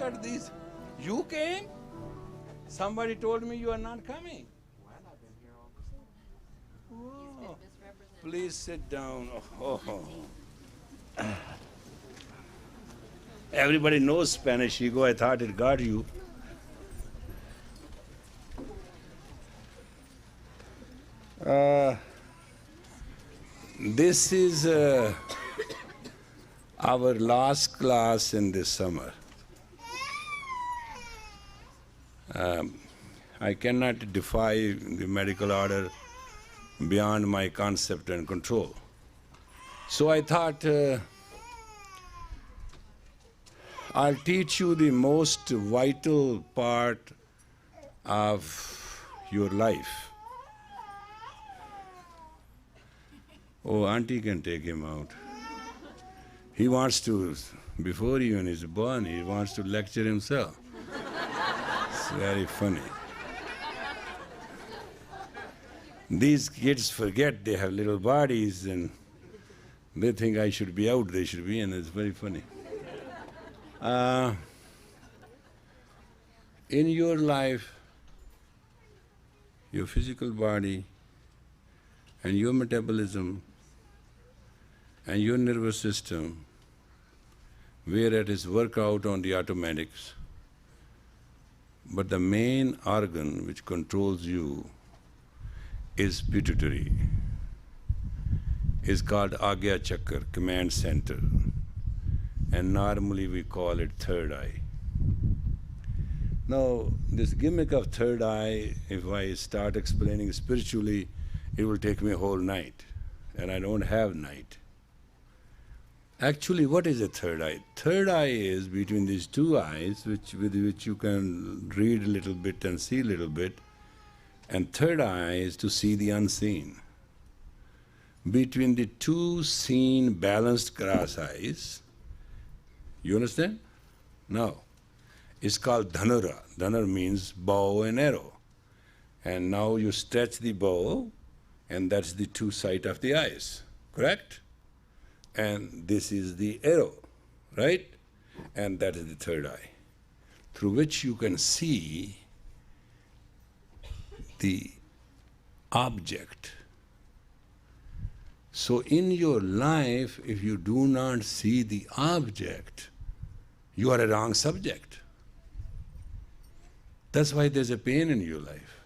look at these. You came? Somebody told me you are not coming. Well, I've been here all this time. Whoa. Please sit down. Oh. Everybody knows Spanish ego. I thought it got you. This is our last class in this summer. I cannot defy the medical order beyond my concept and control. So I thought I'll teach you the most vital part of your life. Oh, auntie can take him out. He wants to, before even he's born, he wants to lecture himself. It's very funny. These kids forget they have little bodies and they think I should be out, they should be in. It's very funny. In your life, your physical body and your metabolism and your nervous system, where it is work out on the automatics, but the main organ which controls you is pituitary, is called Agya Chakra, command center, and normally we call it third eye. Now, this gimmick of third eye, if I start explaining spiritually, it will take me a whole night, and I don't have night. Actually, what is a third eye? Third eye is between these two eyes, with which you can read a little bit and see a little bit, and third eye is to see the unseen. Between the two seen balanced cross eyes, you understand? Now, it's called dhanura. Dhanar means bow and arrow. And now you stretch the bow, and that's the two sides of the eyes, correct? And this is the arrow, right? And that is the third eye, through which you can see the object. So in your life, if you do not see the object, you are a wrong subject. That's why there's a pain in your life.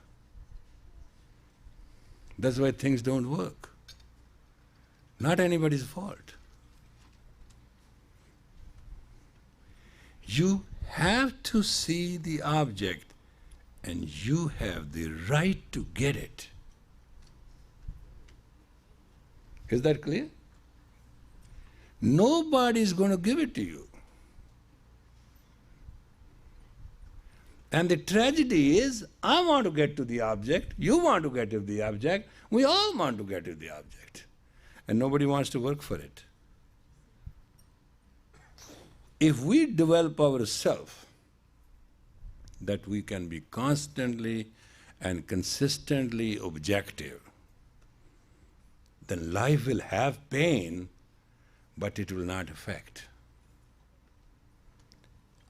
That's why things don't work. Not anybody's fault. You have to see the object, and you have the right to get it. Is that clear? Nobody is going to give it to you. And the tragedy is, I want to get to the object, you want to get to the object, we all want to get to the object. And nobody wants to work for it. If we develop ourselves, that we can be constantly and consistently objective, then life will have pain, but it will not affect.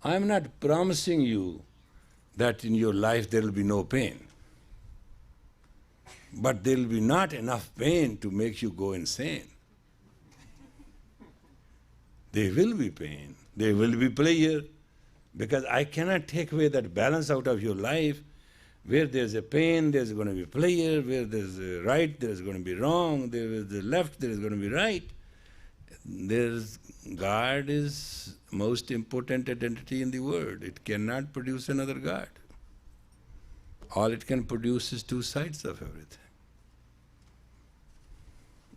I am not promising you that in your life there will be no pain, but there will be not enough pain to make you go insane. There will be pain, there will be pleasure, because I cannot take away that balance out of your life. Where there's a pain, there's going to be pleasure. Where there's a right, there's going to be wrong. There is the left, there is going to be right. God is most important identity in the world. It cannot produce another God. All it can produce is two sides of everything.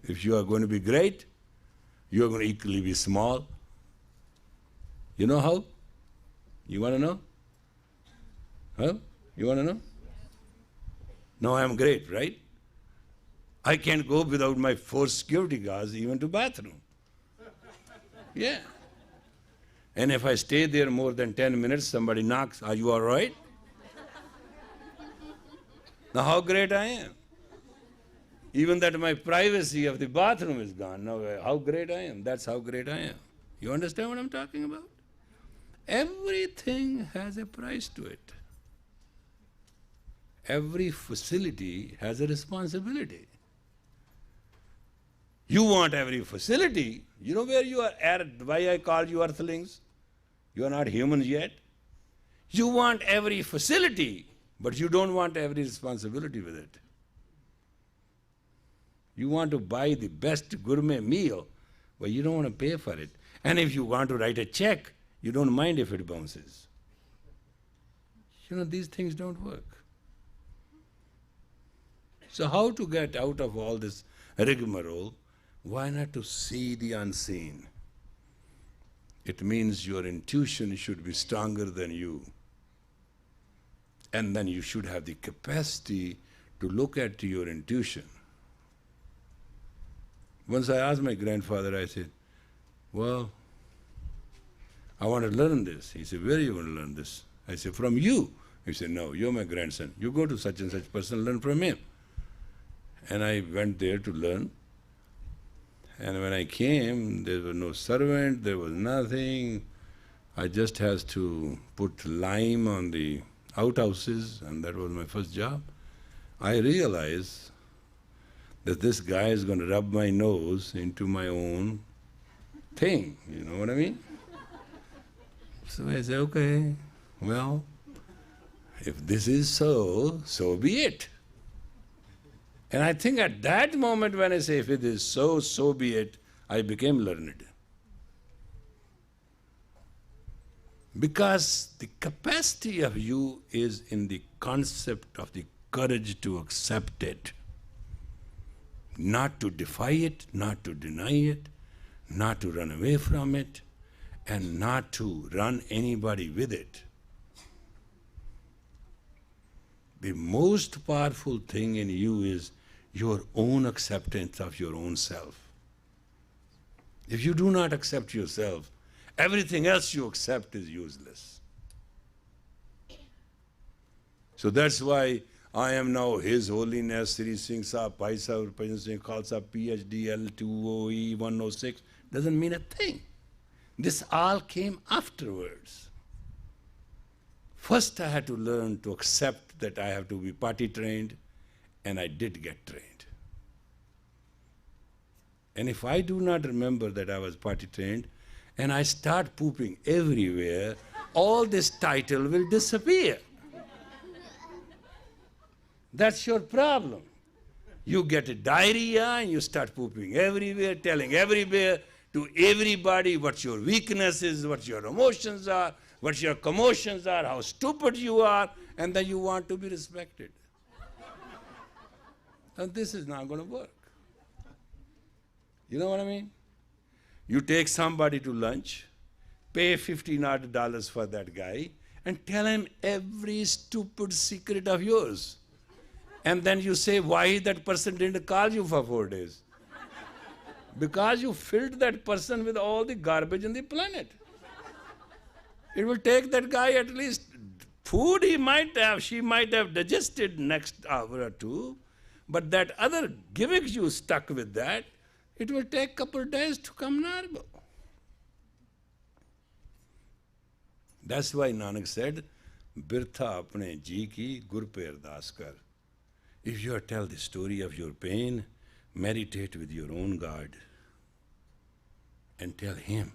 If you are going to be great, you are going to equally be small. You know how? You want to know? Huh? You want to know? No, I am great, right? I can't go without my 4 security guards even to bathroom. Yeah. And if I stay there more than 10 minutes, somebody knocks, are you all right? Now how great I am. Even that my privacy of the bathroom is gone. Now how great I am. That's how great I am. You understand what I'm talking about? Everything has a price to it. Every facility has a responsibility. You want every facility. You know where you are at, why I called you earthlings? You are not humans yet. You want every facility, but you don't want every responsibility with it. You want to buy the best gourmet meal, but you don't want to pay for it. And if you want to write a check, you don't mind if it bounces. You know, these things don't work. So how to get out of all this rigmarole? Why not to see the unseen? It means your intuition should be stronger than you. And then you should have the capacity to look at your intuition. Once I asked my grandfather, I said, well, I want to learn this. He said, where are you going to learn this? I said, from you. He said, no, you're my grandson. You go to such and such person, learn from him. And I went there to learn. And when I came, there was no servant, there was nothing. I just had to put lime on the outhouses, and that was my first job. I realized that this guy is going to rub my nose into my own thing, you know what I mean? So I said, okay, well, if this is so, so be it. And I think at that moment when I say, if it is so, so be it, I became learned. Because the capacity of you is in the concept of the courage to accept it. Not to defy it, not to deny it, not to run away from it, and not to run anybody with it. The most powerful thing in you is your own acceptance of your own self. If you do not accept yourself, everything else you accept is useless. So that's why I am now His Holiness Sri Singh Sahib, Bhai Sahib, Bhajan Singh Khalsa, PhD, L2OE 106, doesn't mean a thing. This all came afterwards. First I had to learn to accept that I have to be potty trained, and I did get trained. And if I do not remember that I was potty trained, and I start pooping everywhere, all this title will disappear. That's your problem. You get a diarrhea and you start pooping everywhere, telling everywhere to everybody what your weakness is, what your emotions are, what your commotions are, how stupid you are, and then you want to be respected. And this is not going to work. You know what I mean? You take somebody to lunch, pay $15 for that guy, and tell him every stupid secret of yours. And then you say, why that person didn't call you for 4 days? Because you filled that person with all the garbage on the planet. It will take that guy at least food she might have digested next hour or two, but that other gimmick you stuck with that, it will take a couple of days to come normal. That's why Nanak said, Birtha apne ji ki gur pe ardas kar. If you tell the story of your pain, meditate with your own God and tell Him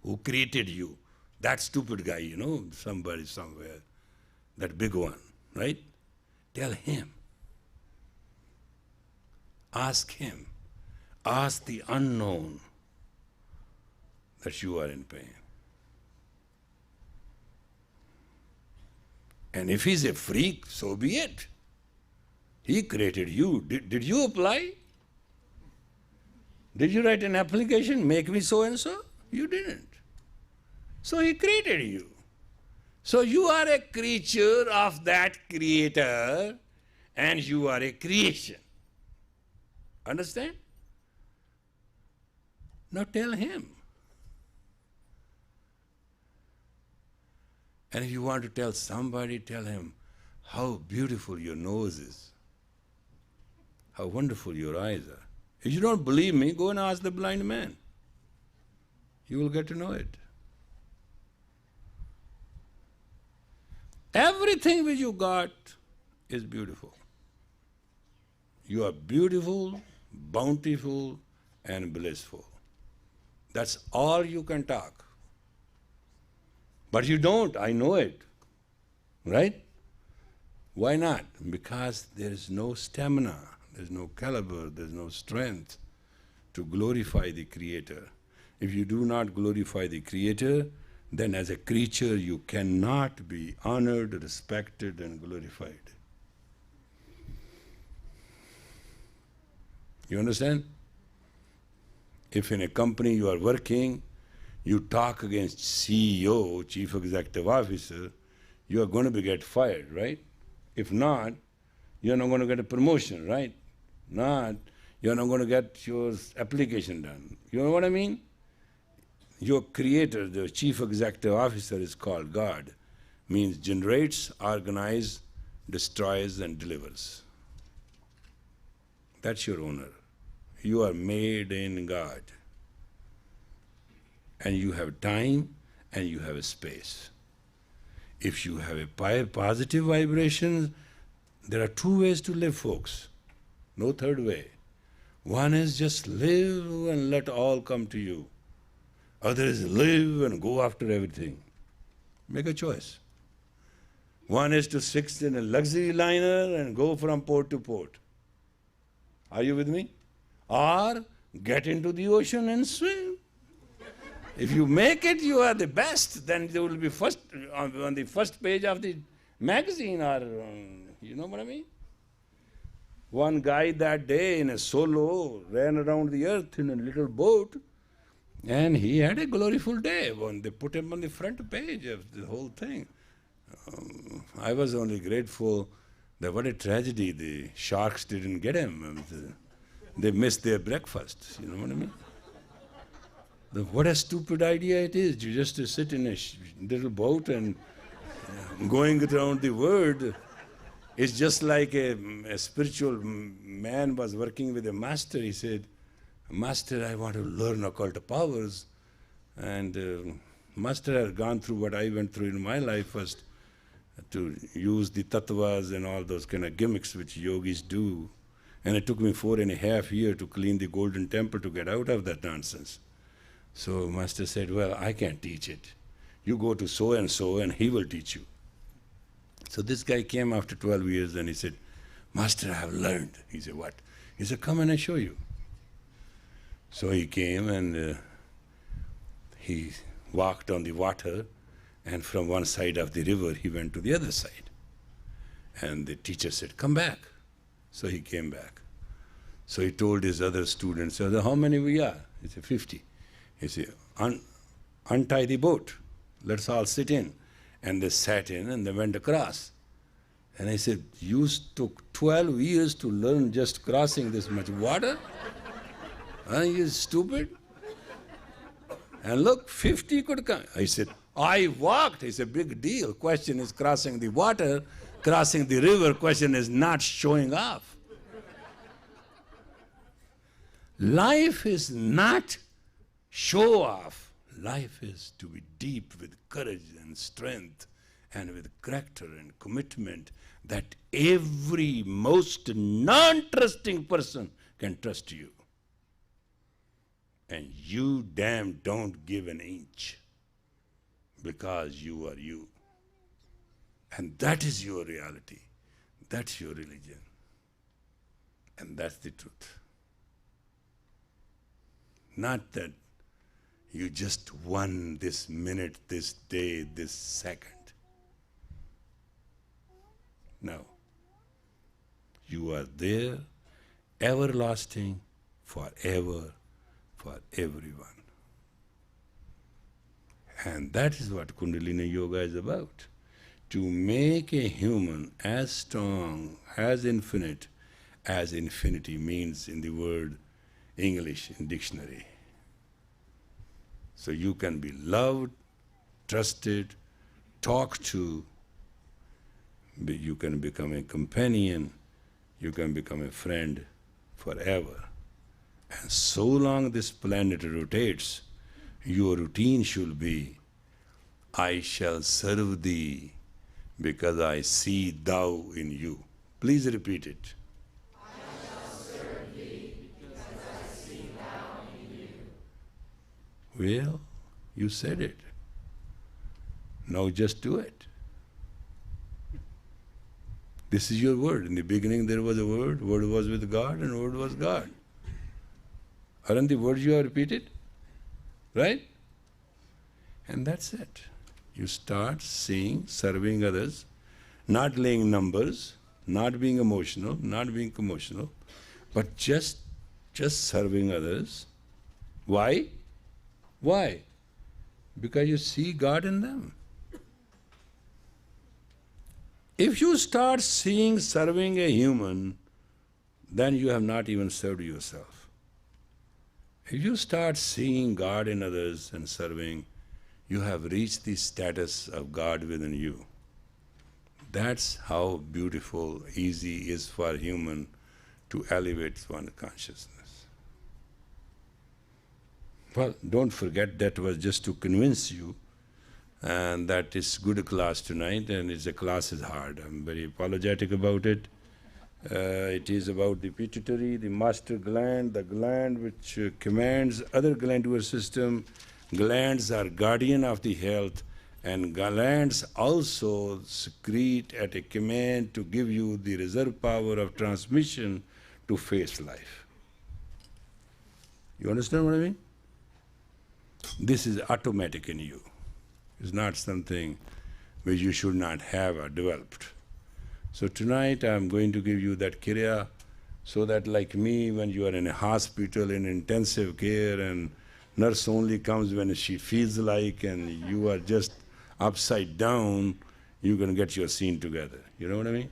who created you. That stupid guy, you know, somebody somewhere, that big one, right? Tell Him. Ask Him. Ask the unknown that you are in pain. And if he's a freak, so be it. He created you. Did you apply? Did you write an application, make me so and so? You didn't. So He created you. So you are a creature of that Creator, and you are a creation. Understand? Now tell Him. And if you want to tell somebody, tell him how beautiful your nose is, how wonderful your eyes are. If you don't believe me, go and ask the blind man. You will get to know it. Everything which you got is beautiful. You are beautiful, bountiful, and blissful. That's all you can talk. But you don't, I know it. Right? Why not? Because there is no stamina, there's no caliber, there's no strength to glorify the Creator. If you do not glorify the Creator, then as a creature you cannot be honored, respected, and glorified. You understand? If in a company you are working, you talk against CEO, Chief Executive Officer, you are going to get fired, right? If not, you're not going to get a promotion, right? Not, you're not going to get your application done. You know what I mean? Your creator, the Chief Executive Officer is called God, means generates, organizes, destroys, and delivers. That's your owner. You are made in God. And you have time and you have a space. If you have a positive vibration, there are two ways to live, folks. No third way. One is just live and let all come to you. Other is live and go after everything. Make a choice. One is to sit in a luxury liner and go from port to port. Are you with me? Or get into the ocean and swim. If you make it, you are the best. Then you will be first on the first page of the magazine, or you know what I mean? One guy that day in a solo ran around the earth in a little boat, and he had a gloriful day when they put him on the front page of the whole thing. I was only grateful that what a tragedy, the sharks didn't get him. They missed their breakfast, you know what I mean? What a stupid idea it is, you just to sit in a little boat and going around the world. It's just like a spiritual man was working with a master. He said, Master, I want to learn occult powers. And Master had gone through what I went through in my life first, to use the tattvas and all those kind of gimmicks which yogis do. And it took me 4.5 years to clean the golden temple to get out of that nonsense. So Master said, well, I can't teach it. You go to so-and-so and he will teach you. So this guy came after 12 years and he said, Master, I have learned. He said, what? He said, come and I show you. So he came and he walked on the water, and from one side of the river he went to the other side. And the teacher said, come back. So he came back. So he told his other students, how many we are? He said, 50. He said, untie the boat. Let's all sit in. And they sat in and they went across. And I said, you took 12 years to learn just crossing this much water? Are you stupid? And look, 50 could come. I said, I walked. It's a big deal. Question is crossing the water, crossing the river. Question is not showing off. Life is not show off. Life is to be deep with courage and strength and with character and commitment that every most non-trusting person can trust you. And you damn don't give an inch because you are you. And that is your reality. That's your religion. And that's the truth. Not that you just won this minute, this day, this second. No. You are there, everlasting, forever, for everyone. And that is what Kundalini Yoga is about. To make a human as strong, as infinite, as infinity means in the word English in dictionary. So you can be loved, trusted, talked to, you can become a companion, you can become a friend forever. And so long this planet rotates, your routine should be, I shall serve thee because I see thou in you. Please repeat it. Well, you said it. Now just do it. This is your word. In the beginning there was a word was with God, and word was God. Aren't the words you have repeated? Right? And that's it. You start seeing, serving others, not laying numbers, not being emotional, not being commotional, but just serving others. Why? Why? Because you see God in them. If you start seeing, serving a human, then you have not even served yourself. If you start seeing God in others and serving, you have reached the status of God within you. That's how beautiful, easy is for a human to elevate one's consciousness. Well, don't forget that was just to convince you, and that is good class tonight, and the class is hard. I'm very apologetic about it. It is about the pituitary, the master gland, the gland which commands other glandular system. Glands are guardian of the health, and glands also secrete at a command to give you the reserve power of transmission to face life. You understand what I mean? This is automatic in you. It's not something which you should not have or developed. So tonight I'm going to give you that kriya, so that like me, when you are in a hospital in intensive care and nurse only comes when she feels like, and you are just upside down, you're going to get your scene together. You know what I mean?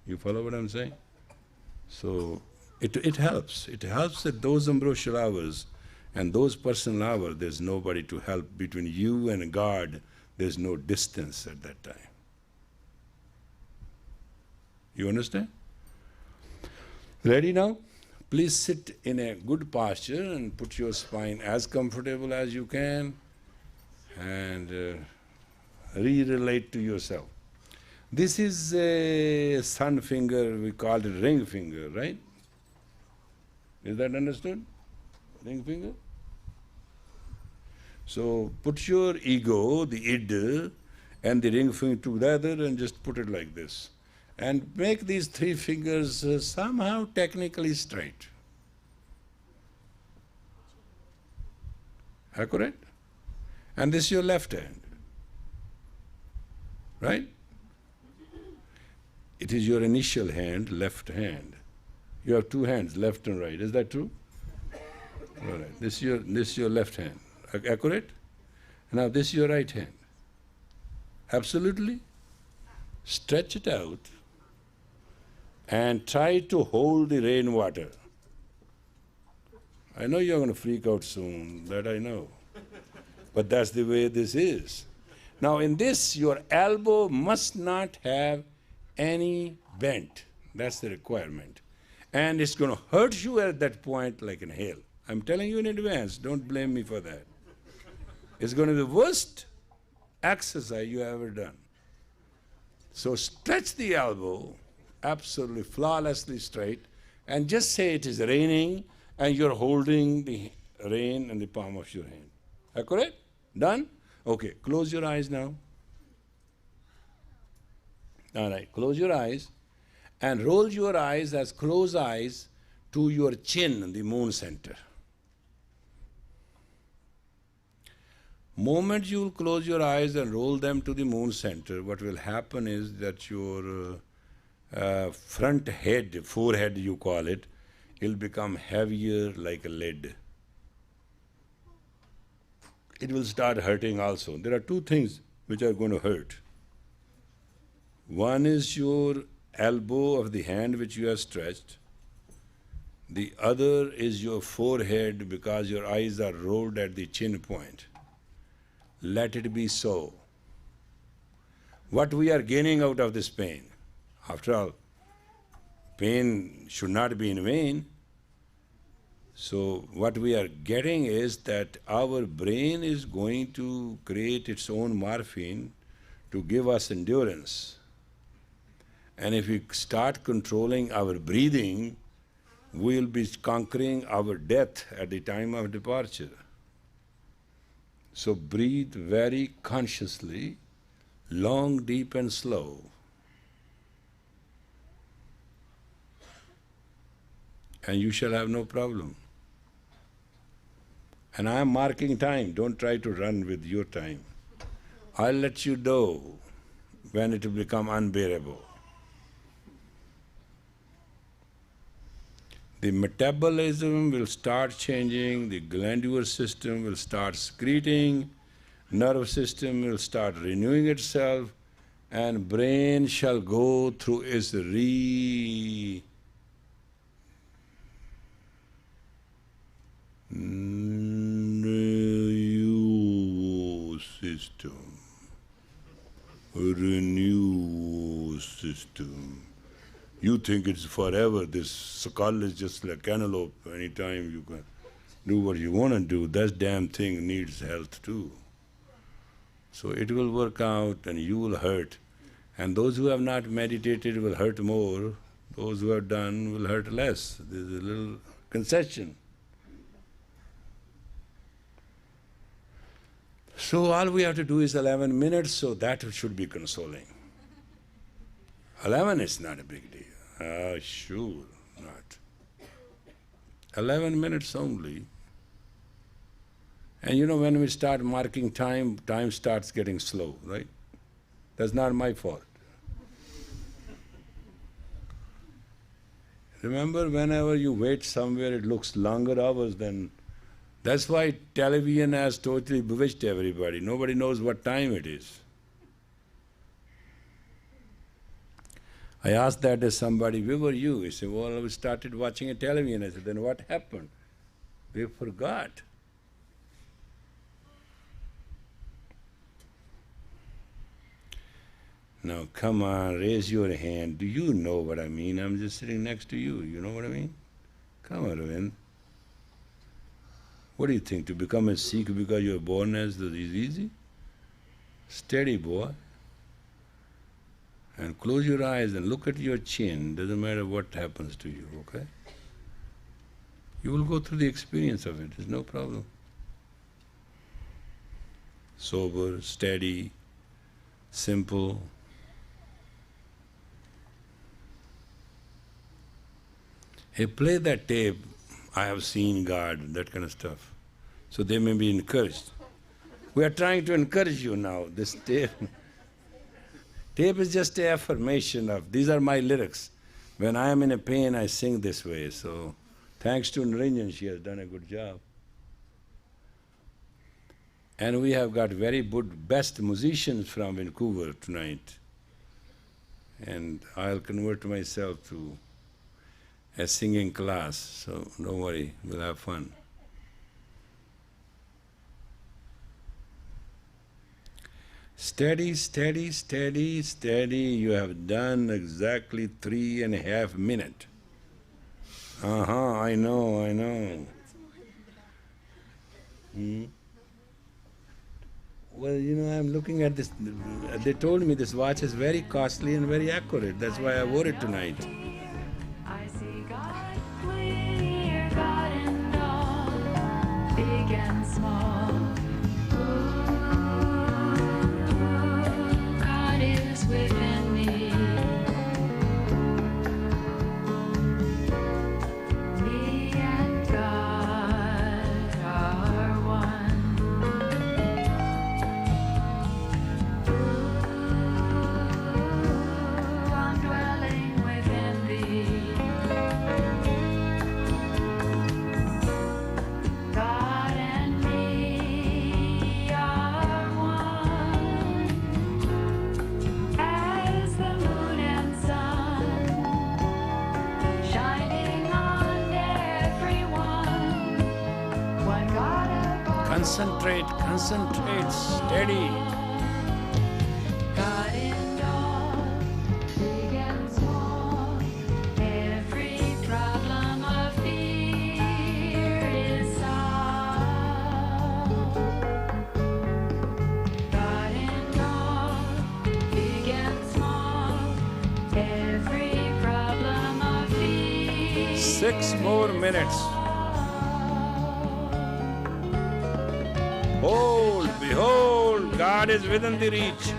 You follow what I'm saying? So it helps. It helps at those ambrosial hours and those personal hours. There's nobody to help. Between you and God, there's no distance at that time. You understand? Ready now? Please sit in a good posture and put your spine as comfortable as you can, and re-relate to yourself. This is a sun finger, we call it ring finger, right? Is that understood? Ring finger? So put your ego, the id, and the ring finger together and just put it like this. And make these three fingers somehow technically straight. Accurate? And this is your left hand. Right? It is your initial hand, left hand. You have two hands, left and right. Is that true? All right. This is your left hand. Accurate? Now this is your right hand. Absolutely? Stretch it out and try to hold the rainwater. I know you're going to freak out soon, that I know. But that's the way this is. Now in this, your elbow must not have any bent. That's the requirement. And it's going to hurt you at that point like in hell. I'm telling you in advance, don't blame me for that. It's going to be the worst exercise you have ever done. So stretch the elbow absolutely flawlessly straight, and just say it is raining and you're holding the rain in the palm of your hand. Accurate? Done? Okay, close your eyes now. All right, close your eyes and roll your eyes as closed eyes to your chin, the moon center. Moment you will close your eyes and roll them to the moon center, what will happen is that your front head, forehead you call it, will become heavier like a lead. It will start hurting also. There are two things which are going to hurt. One is your elbow of the hand which you have stretched. The other is your forehead because your eyes are rolled at the chin point. Let it be so. What we are gaining out of this pain? After all, pain should not be in vain. So what we are getting is that our brain is going to create its own morphine to give us endurance. And if we start controlling our breathing, we'll be conquering our death at the time of departure. So breathe very consciously, long, deep and slow. And you shall have no problem. And I am marking time, don't try to run with your time. I'll let you know when it will become unbearable. The metabolism will start changing, the glandular system will start secreting, nerve system will start renewing itself, and brain shall go through its renewal system. Renew system. You think it's forever, this skull is just like cantaloupe, anytime you can do what you want to do, that damn thing needs health too. So it will work out and you will hurt. And those who have not meditated will hurt more, those who have done will hurt less. There's a little concession. So all we have to do is 11 minutes, so that should be consoling. 11 is not a big deal. Sure not. 11 minutes only. And you know, when we start marking time, time starts getting slow, right? That's not my fault. Remember, whenever you wait somewhere, it looks longer hours than... That's why television has totally bewitched everybody. Nobody knows what time it is. I asked that to somebody, where were you? He said, well, we started watching a television. I said, then what happened? We forgot. Now come on, raise your hand. Do you know what I mean? I'm just sitting next to you. You know what I mean? Come on, Arvind. What do you think? To become a Sikh because you're born as this is easy? Steady, boy. And close your eyes and look at your chin. Doesn't matter what happens to you, okay? You will go through the experience of it. There's no problem. Sober, steady, simple. Hey, play that tape. I have seen God, that kind of stuff. So they may be encouraged. We are trying to encourage you now. This tape, tape is just an affirmation of, these are my lyrics. When I am in a pain, I sing this way. So thanks to Naranjan, she has done a good job. And we have got very good, best musicians from Vancouver tonight. And I'll convert myself to a singing class, so don't worry, we'll have fun. Steady, steady, steady, steady. You have done exactly 3.5 minutes. I know. Well, you know, I'm looking at this. They told me this watch is very costly and very accurate. That's why I wore it tonight. Big and small. God is within me. Me and God are one. I'm dwelling within thee. God and me are one, as the moon and sun, shining on everyone. One God above. Concentrate, steady. God in all, big and small, every problem of fear is solved. God in all, 6 more minutes. Hold, behold, God is within the reach.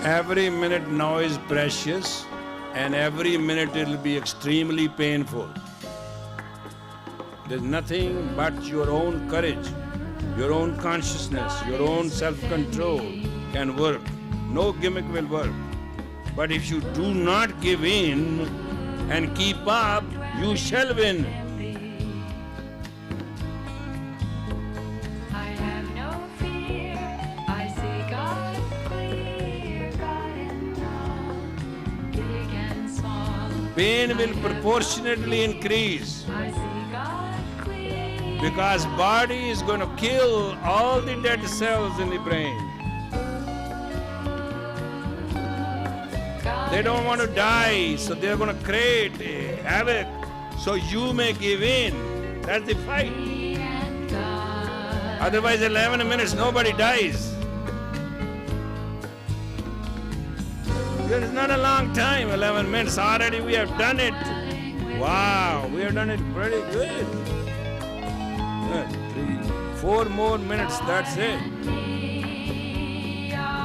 Every minute now is precious, and every minute it will be extremely painful. There's nothing but your own courage, your own consciousness, your own self-control can work. No gimmick will work. But if you do not give in and keep up, you shall win. I have no fear. I see God clear, God in all, big and small. Pain will proportionately increase I see God clear. because body is going to kill all the dead cells in the brain. They don't want to die, so they're going to create havoc so you may give in. That's the fight. Otherwise, 11 minutes, nobody dies. It's not a long time, 11 minutes. Already we have done it. Wow, we have done it pretty good. 3, 4 more minutes, that's it.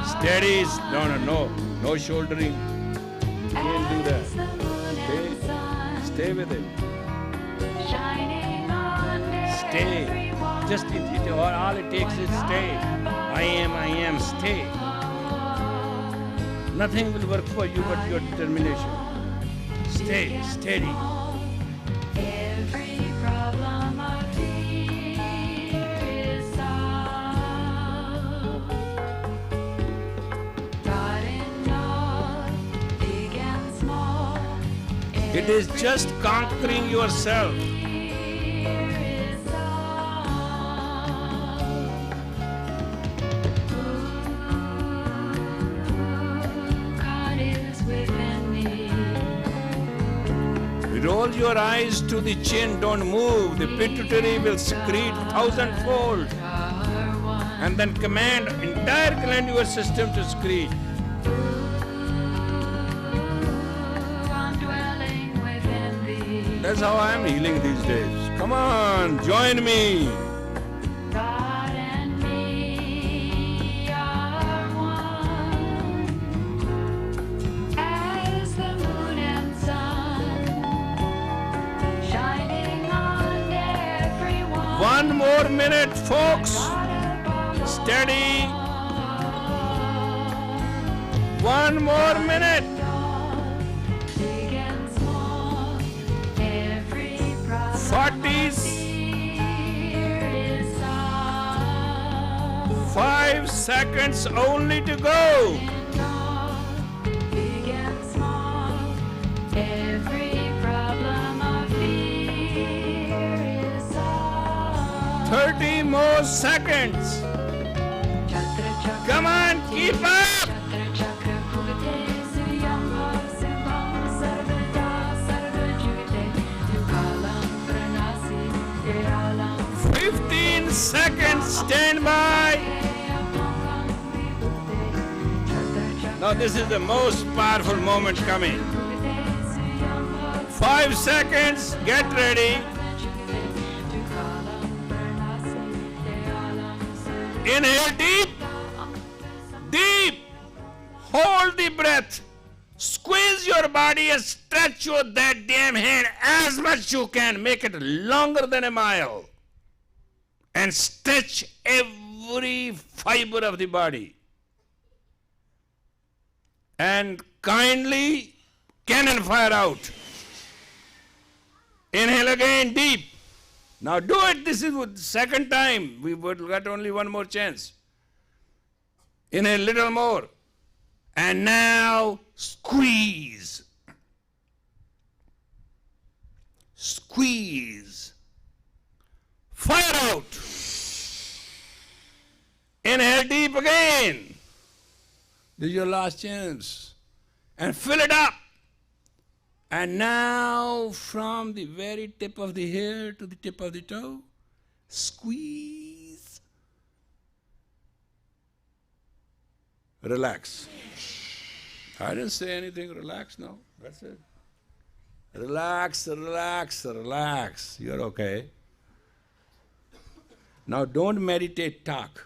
Steady, no shouldering. Can't do that. Stay with it. Stay. Just all it takes is stay. I am, stay. Nothing will work for you but your determination. Stay, steady. Every problem I fear is solved. God in all, big and small. It is just conquering yourself. Roll your eyes to the chin, don't move. The pituitary will secrete 1,000-fold. And then command entire glandular system to secrete. That's how I am healing these days. Come on, join me. God and me are one, as the moon and sun, shining on everyone. 1 more minute, folks. Steady. 1 more minute. Big and small, every problem 5 seconds only to go. big and small, every problem I fear is solved. 30 more seconds. Come on, keep up. 15 seconds, stand by. Now this is the most powerful moment coming. 5 seconds, get ready. Inhale deep. deep breath. Squeeze your body and stretch your that damn hand as much you can. Make it longer than a mile. And stretch every fiber of the body. And kindly cannon fire out. Inhale again deep. Now do it. This is the second time. We would got only one more chance. Inhale a little more. And now squeeze. Squeeze. Fire out. Inhale deep again. This is your last chance. And fill it up. And now from the very tip of the hair to the tip of the toe, squeeze. Relax. I didn't say anything, relax now. That's it. Relax, relax, relax. You're okay. Now don't meditate, talk.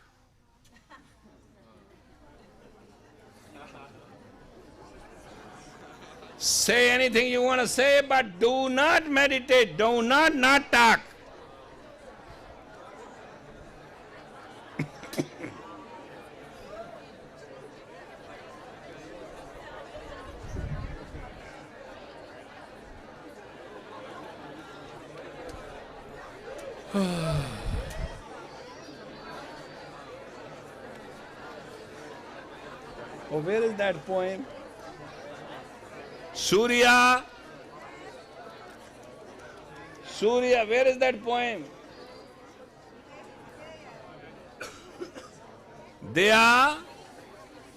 Say anything you want to say, but do not meditate. Do not talk. Oh, where is that poem? Surya, where is that poem? Daya,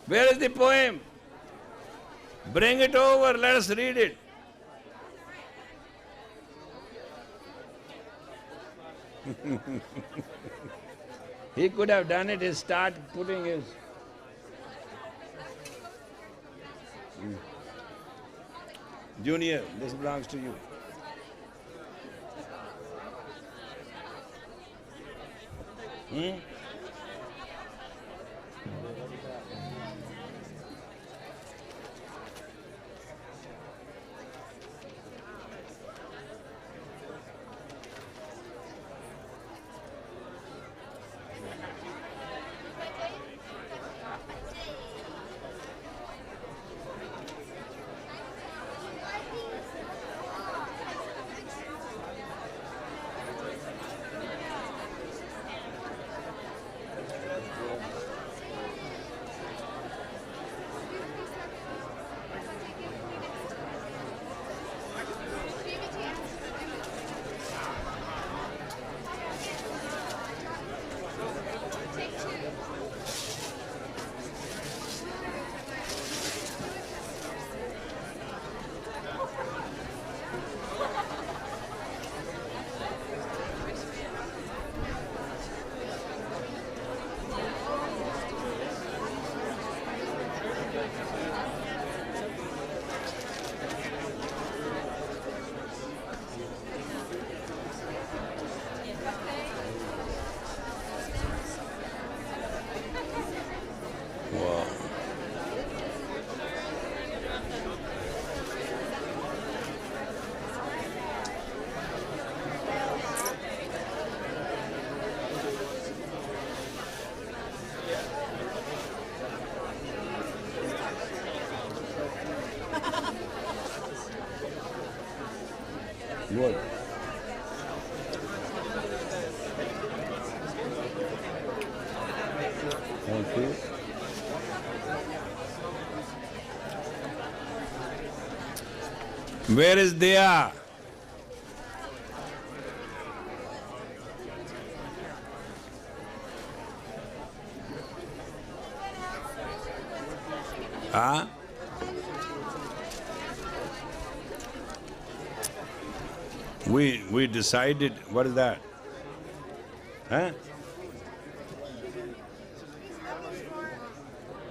where is the poem? Bring it over, let us read it. He could have done it, he start putting his... Junior, this belongs to you. Good. Thank you. Where is Daya? Huh? We decided, what is that? Huh?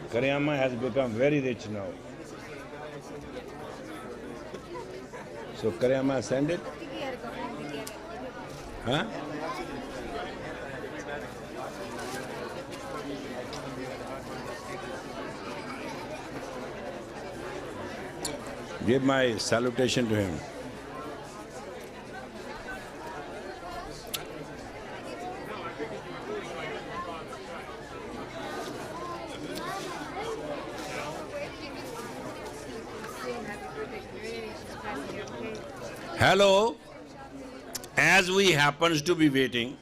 Kariyama has become very rich now. So Kariyama send it? Huh? Give my salutation to him. Hello, as we happens to be waiting,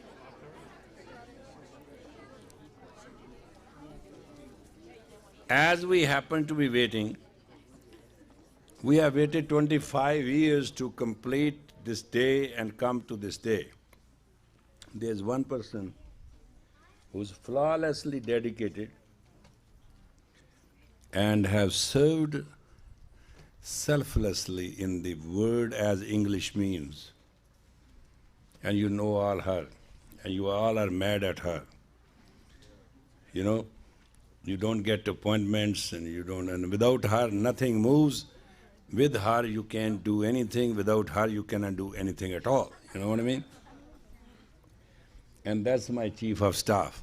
we have waited 25 years to complete this day and come to this day. There's one person who's flawlessly dedicated and have served selflessly in the word as English means. And you know all her, and you all are mad at her. You know, you don't get appointments and without her nothing moves. With her you can't do anything, without her you cannot do anything at all. You know what I mean? And that's my chief of staff.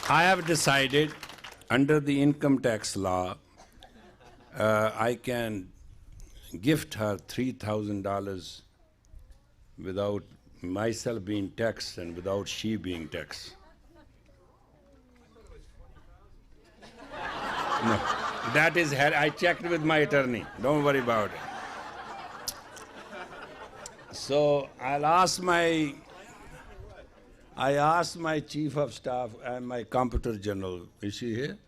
I have decided, under the income tax law, I can gift her $3,000 without myself being taxed and without she being taxed. No, that is her. I checked with my attorney. Don't worry about it. So I asked my chief of staff and my comptroller general, is she here?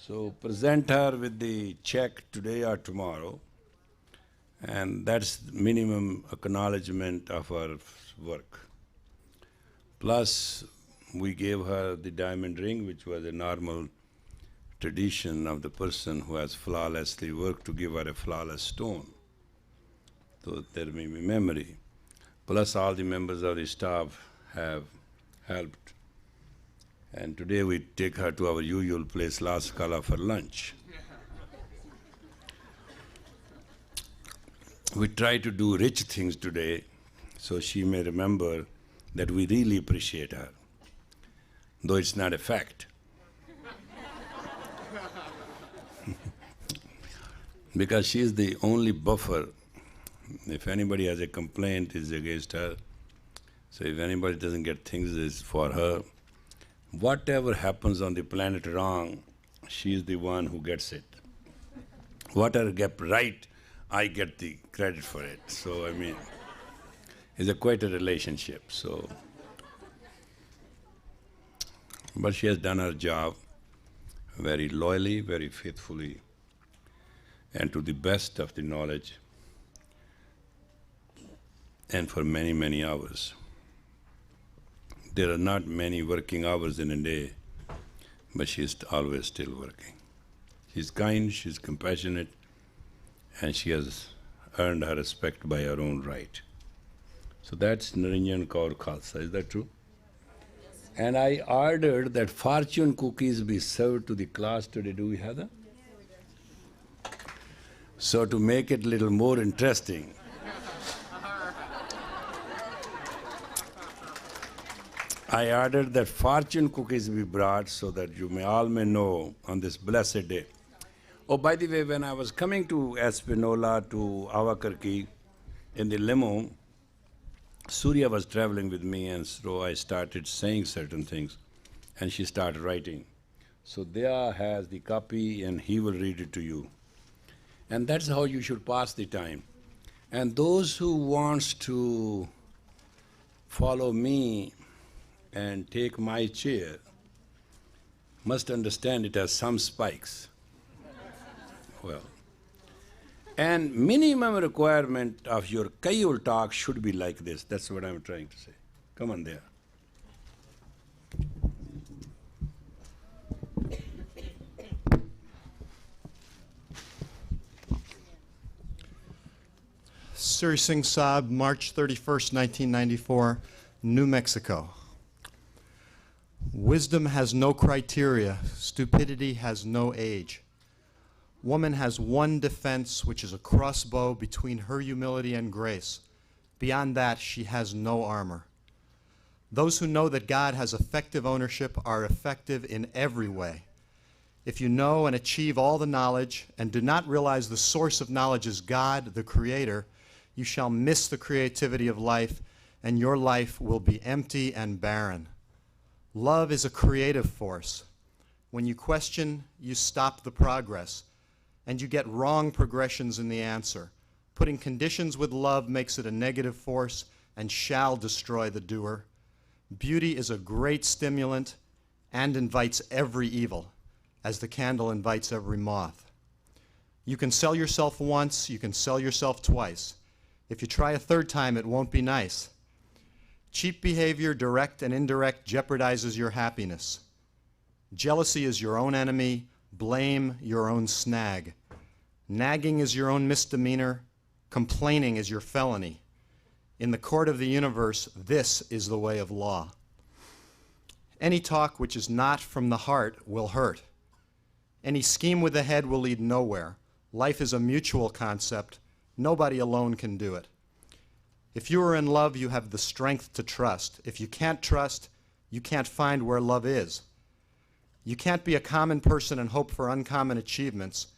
So present her with the check today or tomorrow, and that's minimum acknowledgement of her work. Plus, we gave her the diamond ring, which was a normal tradition of the person who has flawlessly worked, to give her a flawless stone, so there may be memory. Plus all the members of the staff have helped. And today we take her to our usual place, La Scala, for lunch. We try to do rich things today so she may remember that we really appreciate her, though it's not a fact. Because she is the only buffer. If anybody has a complaint, it's against her. So if anybody doesn't get things, it's for her. Whatever happens on the planet wrong, she is the one who gets it. Whatever get right, I get the credit for it. So, I mean, it's quite a relationship. So, but she has done her job very loyally, very faithfully, and to the best of the knowledge, and for many, many hours. There are not many working hours in a day, but she's always still working. She's kind, she's compassionate, and she has earned her respect by her own right. So that's Niranjan Kaur Khalsa, is that true? And I ordered that fortune cookies be served to the class today. Do we have them? So to make it a little more interesting, I ordered that fortune cookies be brought so that you all may know on this blessed day. Oh, by the way, when I was coming to Espinola to Avakarki in the limo, Surya was traveling with me, and so I started saying certain things, and she started writing. So Dea has the copy, and he will read it to you. And that's how you should pass the time. And those who wants to follow me and take my chair must understand it has some spikes. Well, and minimum requirement of your Kayul talk should be like this. That's what I'm trying to say. Come on there. Siri Singh Saab, March 31st, 1994, New Mexico. Wisdom has no criteria. Stupidity has no age. Woman has one defense, which is a crossbow between her humility and grace. Beyond that, she has no armor. Those who know that God has effective ownership are effective in every way. If you know and achieve all the knowledge and do not realize the source of knowledge is God, the Creator, you shall miss the creativity of life, and your life will be empty and barren. Love is a creative force. When you question, you stop the progress, and you get wrong progressions in the answer. Putting conditions with love makes it a negative force and shall destroy the doer. Beauty is a great stimulant and invites every evil, as the candle invites every moth. You can sell yourself once, you can sell yourself twice. If you try a third time, it won't be nice. Cheap behavior, direct and indirect, jeopardizes your happiness. Jealousy is your own enemy, blame your own snag. Nagging is your own misdemeanor, complaining is your felony. In the court of the universe, this is the way of law. Any talk which is not from the heart will hurt. Any scheme with the head will lead nowhere. Life is a mutual concept. Nobody alone can do it. If you are in love, you have the strength to trust. If you can't trust, you can't find where love is. You can't be a common person and hope for uncommon achievements.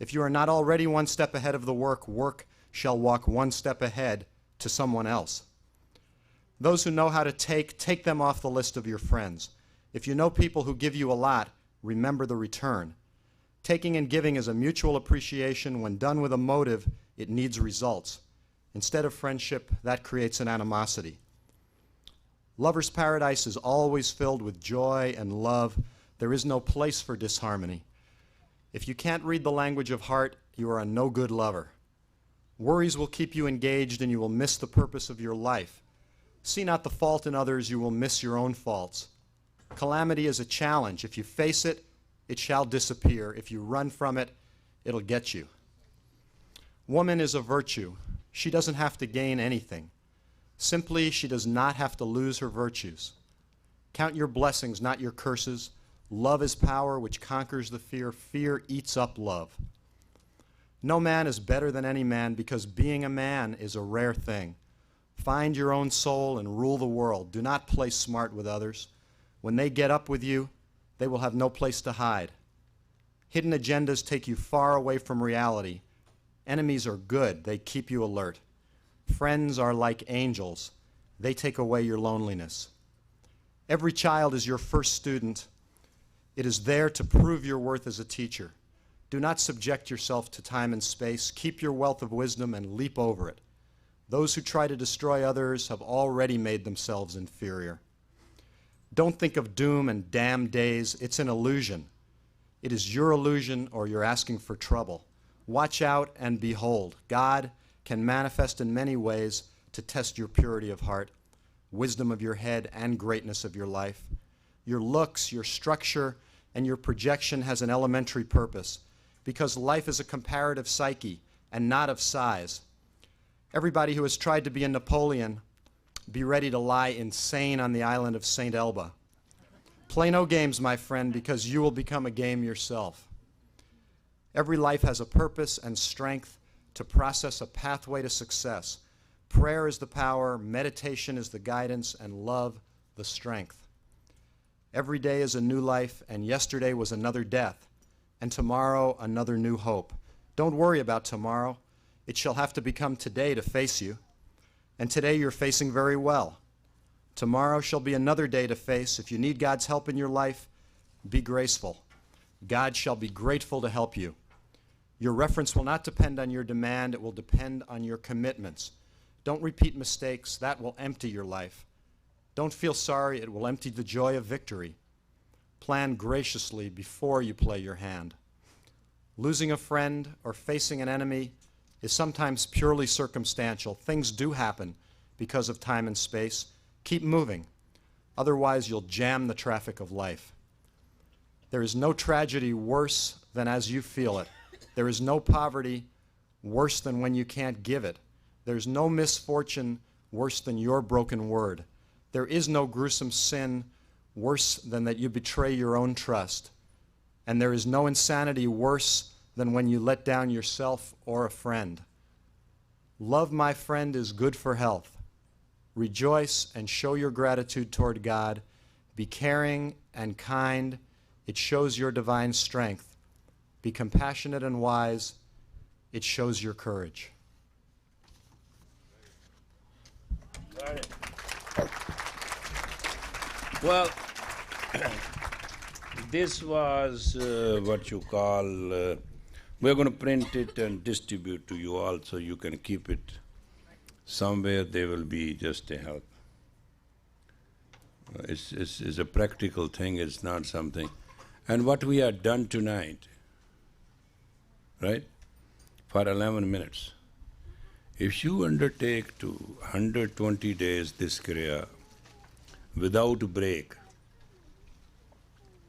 If you are not already one step ahead of the work, work shall walk one step ahead to someone else. Those who know how to take them off the list of your friends. If you know people who give you a lot, remember the return. Taking and giving is a mutual appreciation. When done with a motive, it needs results. Instead of friendship, that creates an animosity. Lover's paradise is always filled with joy and love. There is no place for disharmony. If you can't read the language of heart, you are a no good lover. Worries will keep you engaged and you will miss the purpose of your life. See not the fault in others, you will miss your own faults. Calamity is a challenge. If you face it, it shall disappear. If you run from it, it'll get you. Woman is a virtue. She doesn't have to gain anything. Simply, she does not have to lose her virtues. Count your blessings, not your curses. Love is power which conquers the fear. Fear eats up love. No man is better than any man because being a man is a rare thing. Find your own soul and rule the world. Do not play smart with others. When they get up with you, they will have no place to hide. Hidden agendas take you far away from reality. Enemies are good. They keep you alert. Friends are like angels. They take away your loneliness. Every child is your first student. It is there to prove your worth as a teacher. Do not subject yourself to time and space. Keep your wealth of wisdom and leap over it. Those who try to destroy others have already made themselves inferior. Don't think of doom and damn days. It's an illusion. It is your illusion or you're asking for trouble. Watch out and behold. God can manifest in many ways to test your purity of heart, wisdom of your head, and greatness of your life. Your looks, your structure, and your projection has an elementary purpose because life is a comparative psyche and not of size. Everybody who has tried to be a Napoleon, be ready to lie insane on the island of St. Elba. Play no games, my friend, because you will become a game yourself. Every life has a purpose and strength to process a pathway to success. Prayer is the power, meditation is the guidance, and love the strength. Every day is a new life, and yesterday was another death, and tomorrow another new hope. Don't worry about tomorrow. It shall have to become today to face you. And today you're facing very well. Tomorrow shall be another day to face. If you need God's help in your life, be graceful. God shall be grateful to help you. Your reference will not depend on your demand. It will depend on your commitments. Don't repeat mistakes. That will empty your life. Don't feel sorry. It will empty the joy of victory. Plan graciously before you play your hand. Losing a friend or facing an enemy is sometimes purely circumstantial. Things do happen because of time and space. Keep moving. Otherwise, you'll jam the traffic of life. There is no tragedy worse than as you feel it. There is no poverty worse than when you can't give it. There's no misfortune worse than your broken word. There is no gruesome sin worse than that you betray your own trust. And there is no insanity worse than when you let down yourself or a friend. Love, my friend, is good for health. Rejoice and show your gratitude toward God. Be caring and kind. It shows your divine strength. Be compassionate and wise. It shows your courage. Well, this was what you call, we're going to print it and distribute to you all so you can keep it somewhere. They will be just a help. It's a practical thing, it's not something. And what we have done tonight, right, for 11 minutes, if you undertake to 120 days this Kriya without break,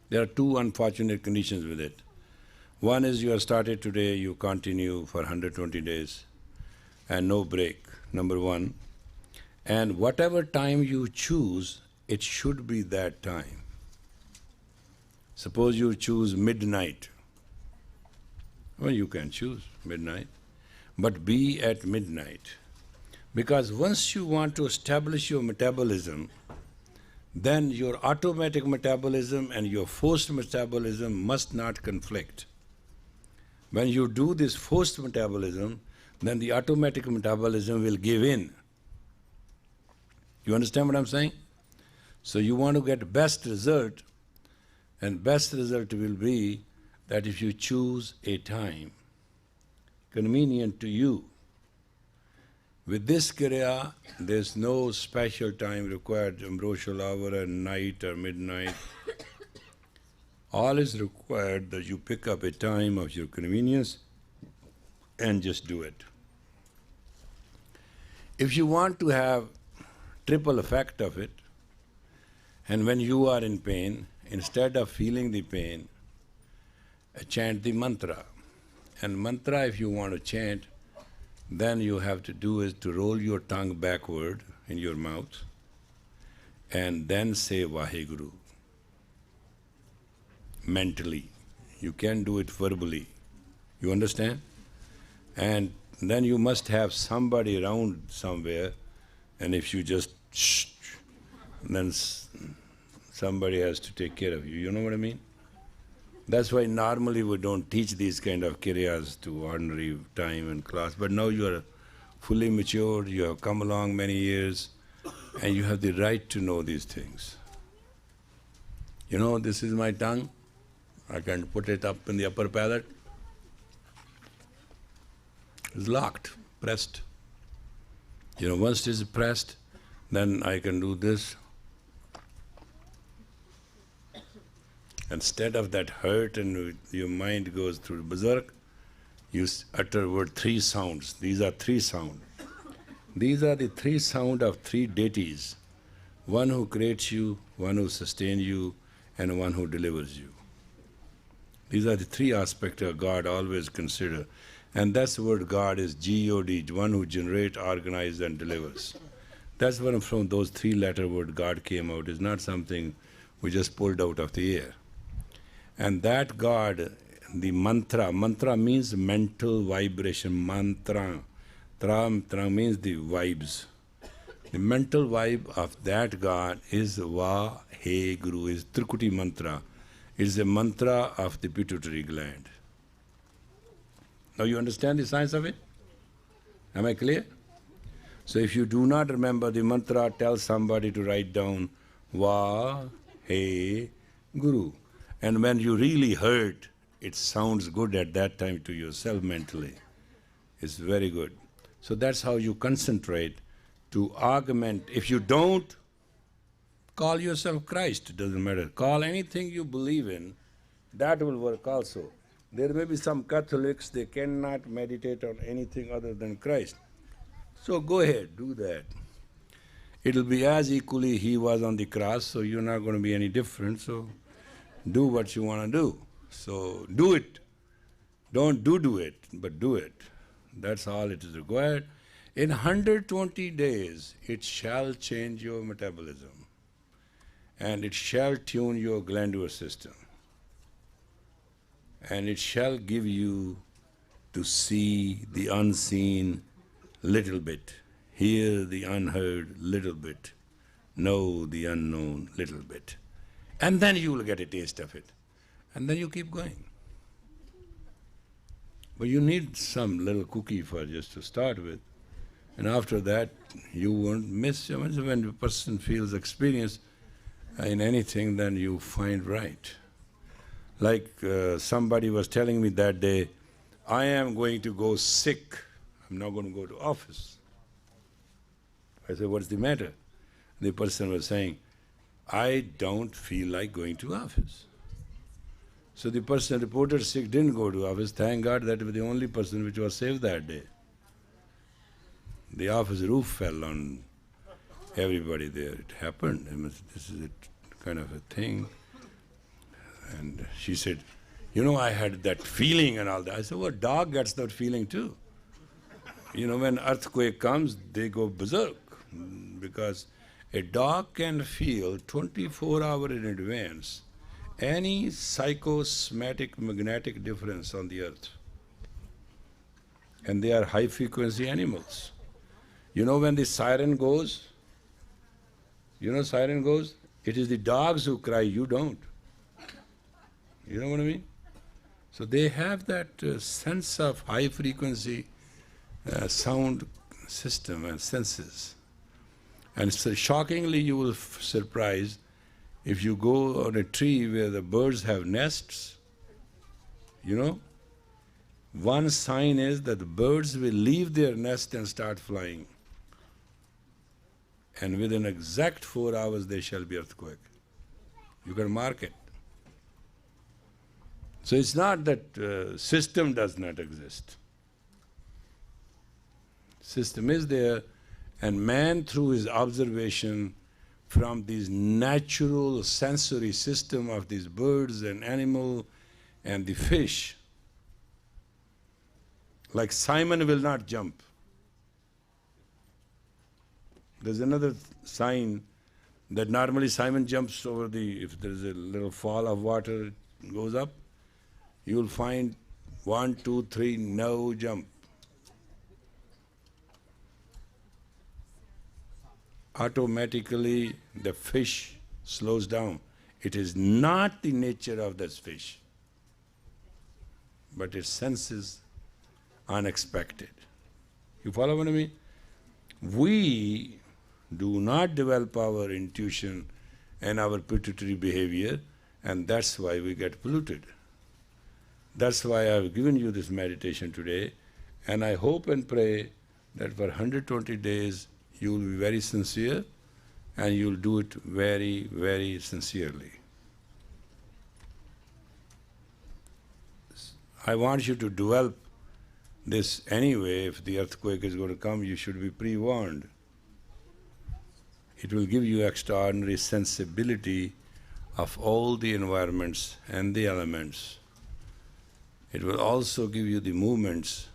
there are two unfortunate conditions with it. One is you have started today, you continue for 120 days and no break, number one. And whatever time you choose, it should be that time. Suppose you choose midnight. Well, you can choose midnight, but be at midnight. Because once you want to establish your metabolism, then your automatic metabolism and your forced metabolism must not conflict. When you do this forced metabolism, then the automatic metabolism will give in. You understand what I'm saying? So you want to get best result, and best result will be that if you choose a time convenient to you. With this Kriya, there's no special time required, ambrosial hour or night or midnight. All is required that you pick up a time of your convenience and just do it. If you want to have triple effect of it, and when you are in pain, instead of feeling the pain, chant the mantra. And mantra, if you want to chant, then you have to do is to roll your tongue backward in your mouth and then say Vaheguru mentally. You can do it verbally. You understand? And then you must have somebody around somewhere, and if you just shh, then somebody has to take care of you. You know what I mean? That's why normally we don't teach these kind of kiryas to ordinary time and class. But now you are fully matured, you have come along many years, and you have the right to know these things. You know, this is my tongue. I can put it up in the upper palate. It's locked, pressed. You know, once it is pressed, then I can do this. Instead of that hurt and your mind goes through berserk, you utter word three sounds. These are three sounds. These are the three sounds of three deities. One who creates you, one who sustains you, and one who delivers you. These are the three aspects of God always consider. And that's the word God is G-O-D, one who generates, organizes, and delivers. That's where from those three-letter word God came out. It's not something we just pulled out of the air. And that God, the mantra means mental vibration, mantra. Tra means the vibes. The mental vibe of that God is Vaheguru, is Trikuti mantra. It's the mantra of the pituitary gland. Now you understand the science of it? Am I clear? So if you do not remember the mantra, tell somebody to write down Vaheguru. And when you really hurt, it sounds good at that time to yourself mentally. It's very good. So that's how you concentrate to augment. If you don't, call yourself Christ, it doesn't matter. Call anything you believe in, that will work also. There may be some Catholics, they cannot meditate on anything other than Christ. So go ahead, do that. It'll be as equally he was on the cross, so you're not going to be any different, so do what you want to do. So do it. Don't do it, but do it. That's all it is required. In 120 days, it shall change your metabolism and it shall tune your glandular system. and it shall give you to see the unseen little bit, hear the unheard little bit, know the unknown little bit. And then you will get a taste of it. And then you keep going. But you need some little cookie for just to start with. And after that, you won't miss. When a person feels experience in anything, then you find right. Like somebody was telling me that day, I am going to go sick. I'm not going to go to office. I said, what's the matter? The person was saying, I don't feel like going to office. So the person reported sick, didn't go to office. Thank God that was the only person which was saved that day. The office roof fell on everybody there. It happened. This is a kind of a thing. And she said, I had that feeling and all that. I said, well, dog gets that feeling too. When earthquake comes, they go berserk. Because a dog can feel 24 hours in advance any psychosomatic magnetic difference on the earth. And they are high frequency animals. When the siren goes, siren goes, it is the dogs who cry, you don't. You know what I mean? So they have that sense of high frequency sound system and senses. And so shockingly you will surprise if you go on a tree where the birds have nests, one sign is that the birds will leave their nest and start flying. And within exact 4 hours there shall be earthquake. You can mark it. So it's not that system does not exist. System is there, and man through his observation from this natural sensory system of these birds and animal and the fish, like Simon will not jump. There's another sign that normally Simon jumps over if there's a little fall of water, it goes up, you will find 1, 2, 3, no jump. Automatically the fish slows down. It is not the nature of this fish, but it senses unexpected. You follow what I mean? We do not develop our intuition and our pituitary behavior, and that's why we get polluted. That's why I've given you this meditation today, and I hope and pray that for 120 days you will be very sincere and you will do it very, very sincerely. I want you to develop this anyway. If the earthquake is going to come, you should be pre-warned. It will give you extraordinary sensibility of all the environments and the elements. It will also give you the movements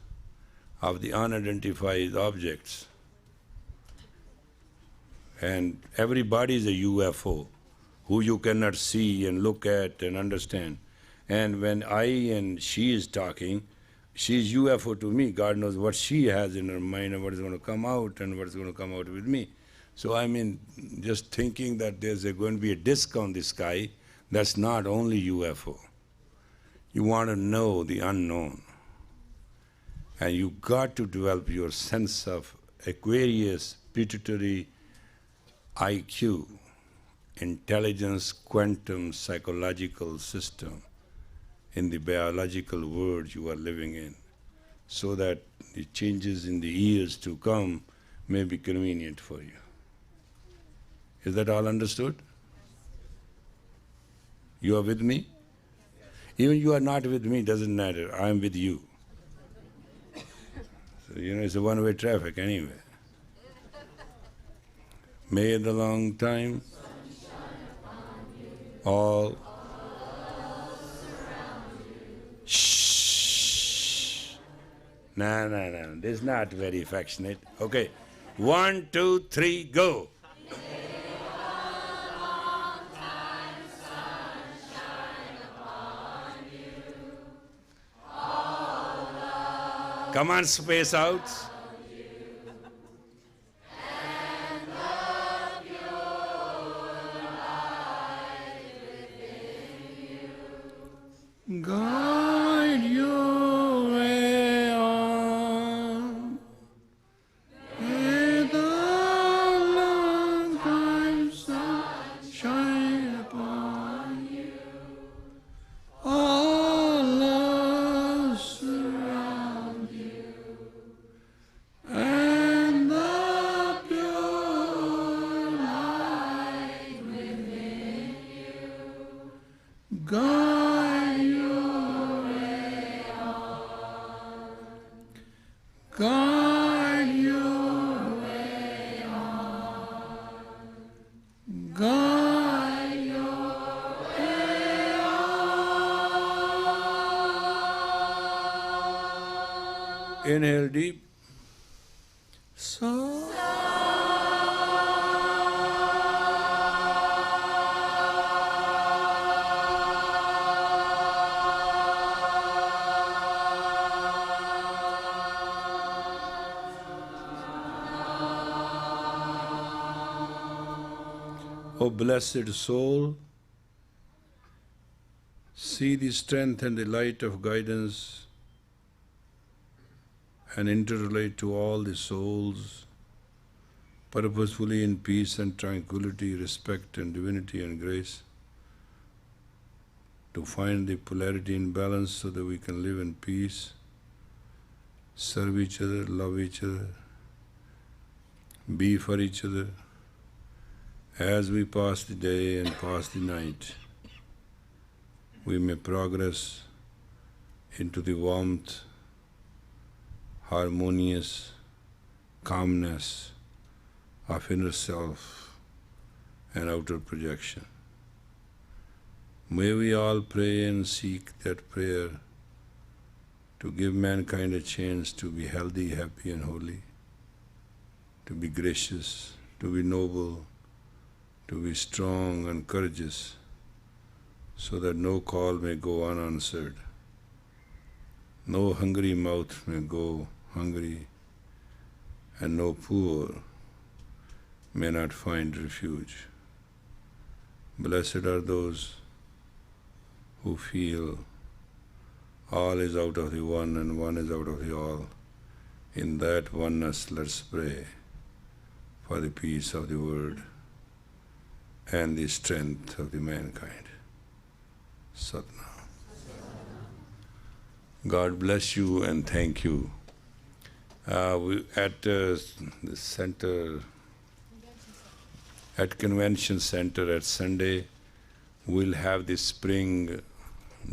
of the unidentified objects. And everybody is a UFO, who you cannot see and look at and understand. And when I and she is talking, she is UFO to me. God knows what she has in her mind and what is going to come out and what is going to come out with me. So just thinking that there's going to be a disc on the sky, that's not only UFO. You want to know the unknown. And you got to develop your sense of Aquarius, pituitary, IQ, intelligence, quantum, psychological system in the biological world you are living in, so that the changes in the years to come may be convenient for you. Is that all understood? You are with me? Even you are not with me, doesn't matter. I am with you. So, it's a one-way traffic anyway. May the long time all shh. No. This is not very affectionate. Okay. 1, 2, 3, go. Come on, space out. Guide your way on. May the long time sun shine upon you. All love surround you, and the pure light within you. Guide your way on. Guide your way on. Guide your way on. Inhale deep. So. O blessed soul, see the strength and the light of guidance and interrelate to all the souls purposefully in peace and tranquility, respect and divinity and grace, to find the polarity in balance so that we can live in peace, serve each other, love each other, be for each other. As we pass the day and pass the night, we may progress into the warmth, harmonious calmness of inner self and outer projection. May we all pray and seek that prayer to give mankind a chance to be healthy, happy and holy, to be gracious, to be noble, to be strong and courageous, so that no call may go unanswered, no hungry mouth may go hungry, and no poor may not find refuge. Blessed are those who feel all is out of the one and one is out of the all. In that oneness, let's pray for the peace of the world and the strength of the mankind. Satnam. God bless you and thank you. At the center, at Convention Center at Sunday, we'll have the spring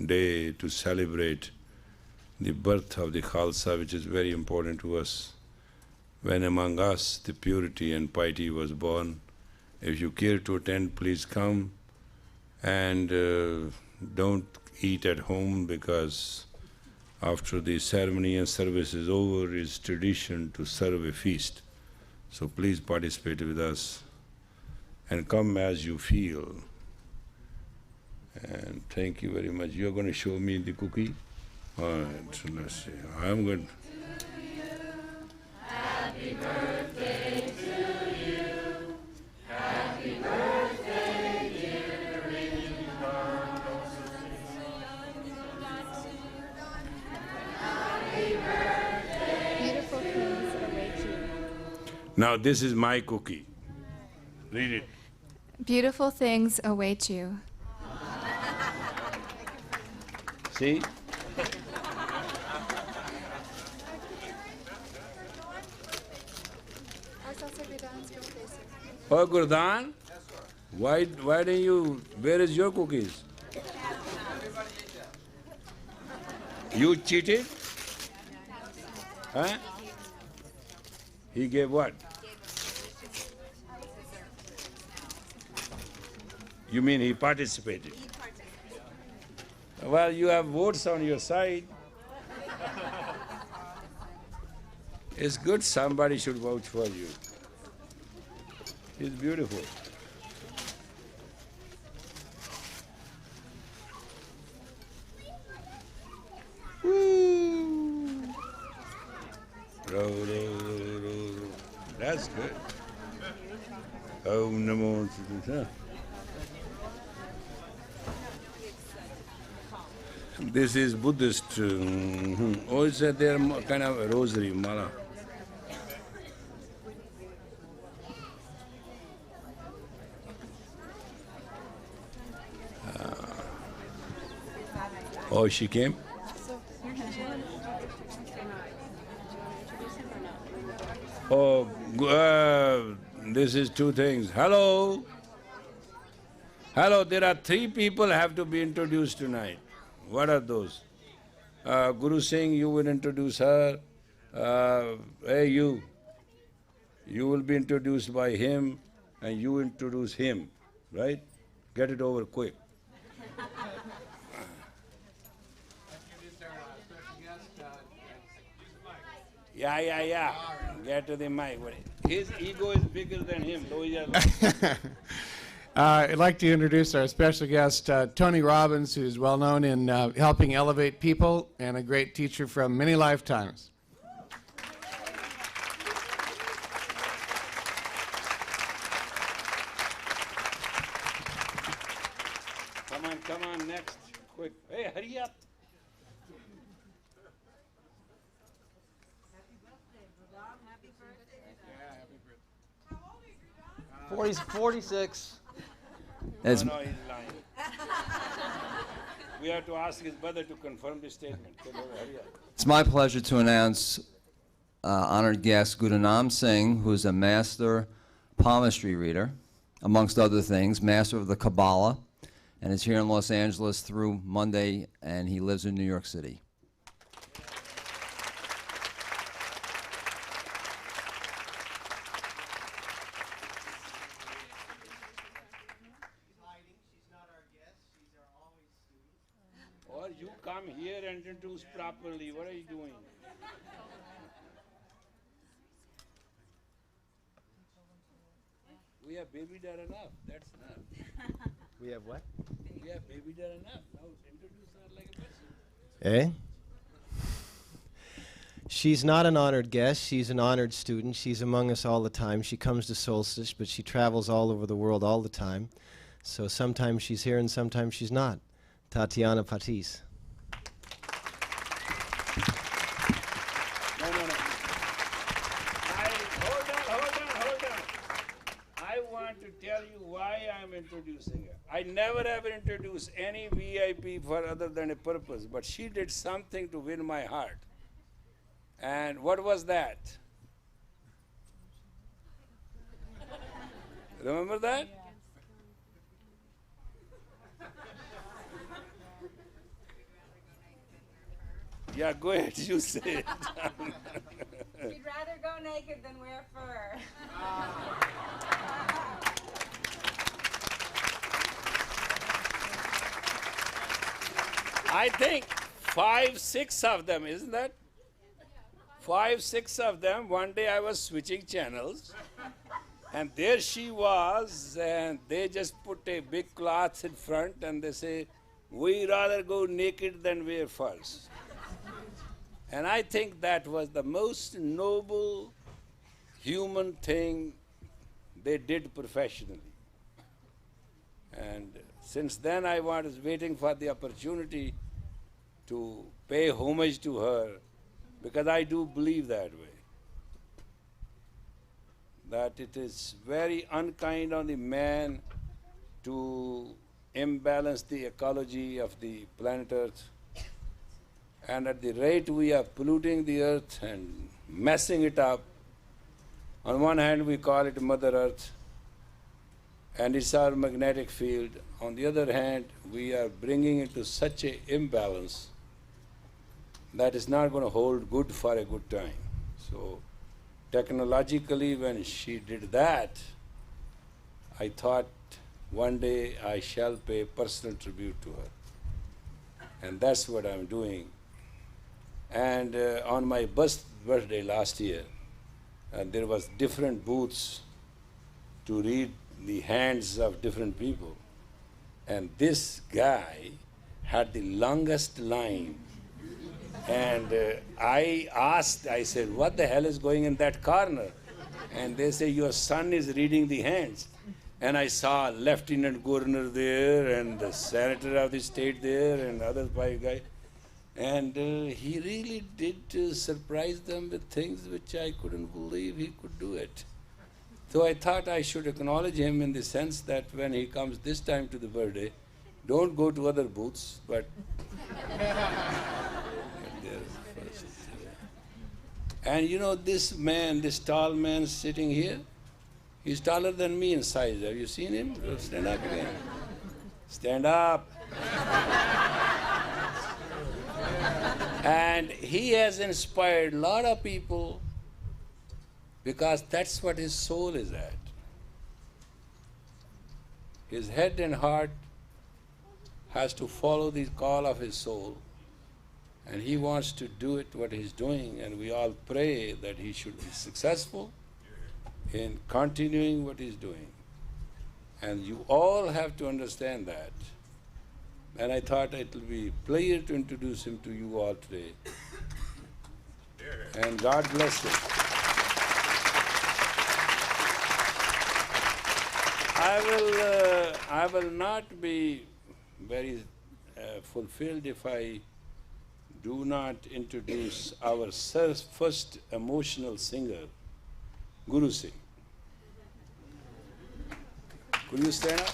day to celebrate the birth of the Khalsa, which is very important to us. When among us the purity and piety was born. If you care to attend, please come, and don't eat at home, because after the ceremony and service is over, it's tradition to serve a feast. So please participate with us and come as you feel. And thank you very much. You're going to show me the cookie? All right, so let's see. I'm going. Happy birthday to you. Happy birthday, dear Happy birthday. Beautiful things await you. Now this is my cookie. Read it. Beautiful things await you. See? Oh, Gurdan? Why don't you, where is your cookies? You cheated? Huh? He gave what? You mean he participated? Well, you have votes on your side. It's good somebody should vouch for you. It's beautiful. Woo. Ro, ro, ro, ro, ro. That's good. Om Namo Siddhaya. This is Buddhist. Oh, it's their kind of a rosary, mala. Oh, she came? Oh, this is two things. Hello. Hello, there are three people have to be introduced tonight. What are those? Guru Singh, you will introduce her. Hey, you. You will be introduced by him and you introduce him, right? Get it over quick. Yeah. Get to the mic. His ego is bigger than him. I'd like to introduce our special guest, Tony Robbins, who's well known in helping elevate people and a great teacher from many lifetimes. Come on, next. Quick. Hey, hurry up. 46. No, he's lying. We have to ask his brother to confirm the statement. Hurry up. It's my pleasure to announce honored guest Guru Nam Singh, who's a master palmistry reader, amongst other things, master of the Kabbalah, and is here in Los Angeles through Monday, and he lives in New York City. Or you come here and introduce properly. What are you doing? We have babied her enough. That's enough. We have what? We have babied her enough. Now introduce her like a Eh? person. She's not an honored guest. She's an honored student. She's among us all the time. She comes to Solstice, but she travels all over the world all the time. So sometimes she's here and sometimes she's not. Tatiana Patis. No. Hold on. I want to tell you why I'm introducing her. I never ever introduce any VIP for other than a purpose, but she did something to win my heart. And what was that? Remember that? Yeah, go ahead, you say it. She'd rather go naked than wear fur. I think 5, 6 of them, isn't that? 5, 6 of them. One day I was switching channels, and there she was, and they just put a big cloth in front, and they say, "We rather go naked than wear furs." And I think that was the most noble human thing they did professionally. And since then I was waiting for the opportunity to pay homage to her, because I do believe that way. That it is very unkind on the man to imbalance the ecology of the planet Earth. And at the rate we are polluting the earth and messing it up, on one hand we call it Mother Earth, and it's our magnetic field. On the other hand, we are bringing it to such an imbalance that is not going to hold good for a good time. So technologically, when she did that, I thought one day I shall pay personal tribute to her. And that's what I'm doing. And on my birthday last year, there was different booths to read the hands of different people. And this guy had the longest line And I asked, I said, what the hell is going in that corner? And they say, your son is reading the hands. And I saw Lieutenant Governor there and the Senator of the state there and other five guys. And he really did surprise them with things which I couldn't believe he could do it. So I thought I should acknowledge him in the sense that when he comes this time to the birthday, don't go to other booths, but first. And you know, this man, this tall man sitting here, he's taller than me in size. Have you seen him? Stand up again. Stand up. And he has inspired a lot of people because that's what his soul is at. His head and heart has to follow the call of his soul. And he wants to do it, what he's doing, and we all pray that he should be successful in continuing what he's doing. And you all have to understand that. And I thought it will be a pleasure to introduce him to you all today. And God bless him. I will not be very fulfilled if I do not introduce our first emotional singer, Guru Singh. Could you stand up?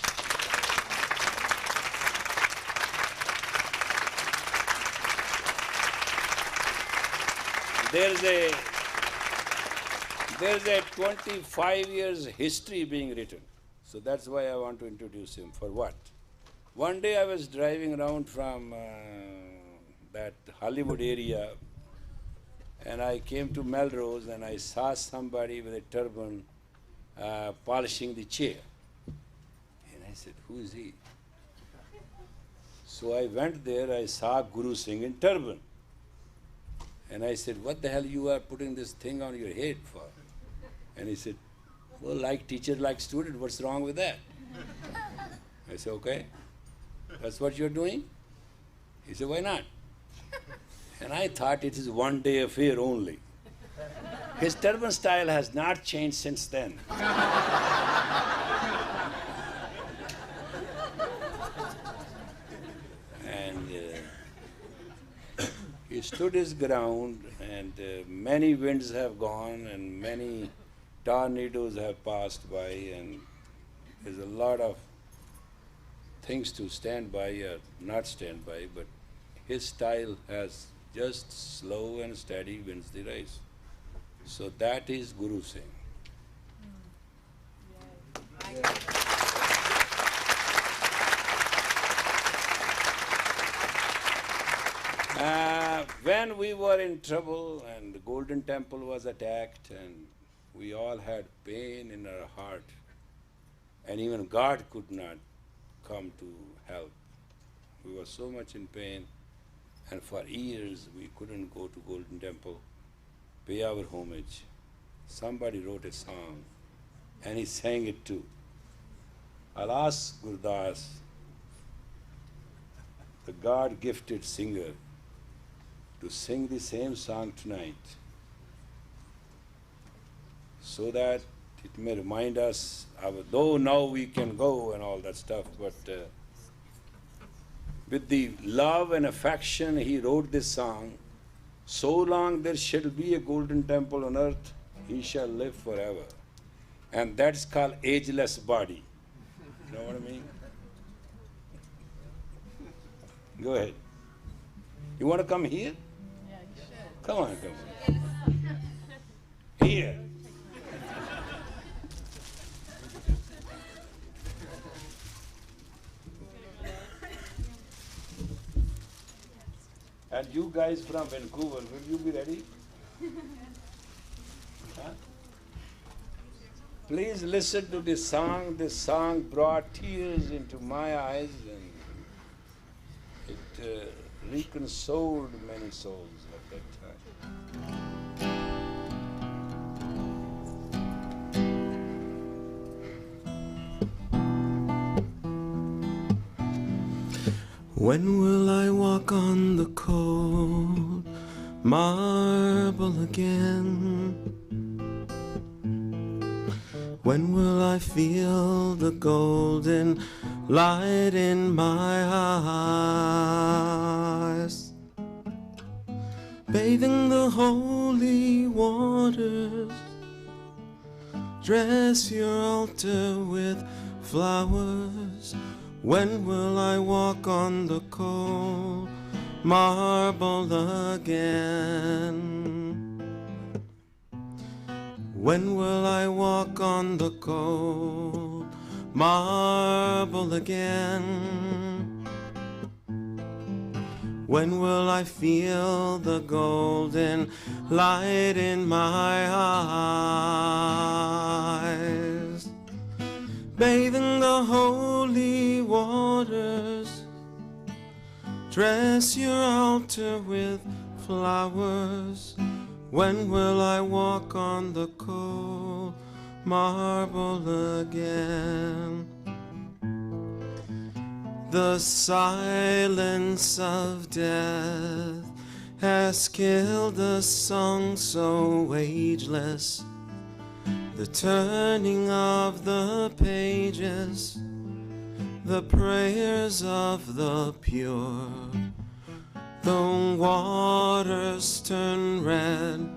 There's a 25 years history being written. So that's why I want to introduce him. For what? One day I was driving around from that Hollywood area, and I came to Melrose and I saw somebody with a turban polishing the chair. And I said, who is he? So I went there, I saw Guru Singh in turban. And I said, what the hell you are putting this thing on your head for? And he said, well, like teacher, like student, what's wrong with that? I said, okay, that's what you're doing? He said, why not? And I thought it is one day affair only. His turban style has not changed since then. And he stood his ground, and many winds have gone, and many tornadoes have passed by, and there's a lot of things to stand by or not stand by, but his style has just slow and steady wins the race. So that is Guru Singh. When we were in trouble and the Golden Temple was attacked and we all had pain in our heart, and even God could not come to help. We were so much in pain, and for years we couldn't go to Golden Temple, pay our homage. Somebody wrote a song, and he sang it too. I'll ask Gurdas, the God-gifted singer, to sing the same song tonight, so that it may remind us, though now we can go and all that stuff, but with the love and affection he wrote this song, so long there shall be a golden temple on earth, he shall live forever. And that's called ageless body. You know what I mean? Go ahead. You want to come here? Yeah, you should. Come on, come on. Here. And you guys from Vancouver, will you be ready? Huh? Please listen to this song. This song brought tears into my eyes, and it reconsoled many souls at that time. When will I walk on the cold, marble again? When will I feel the golden light in my eyes? Bathing the holy waters, dress your altar with flowers. When will I walk on the cold marble again? When will I walk on the cold marble again? When will I feel the golden light in my eyes? Bathing the holy waters, dress your altar with flowers. When will I walk on the cold marble again? The silence of death has killed a song so ageless. The turning of the pages, the prayers of the pure. The waters turn red,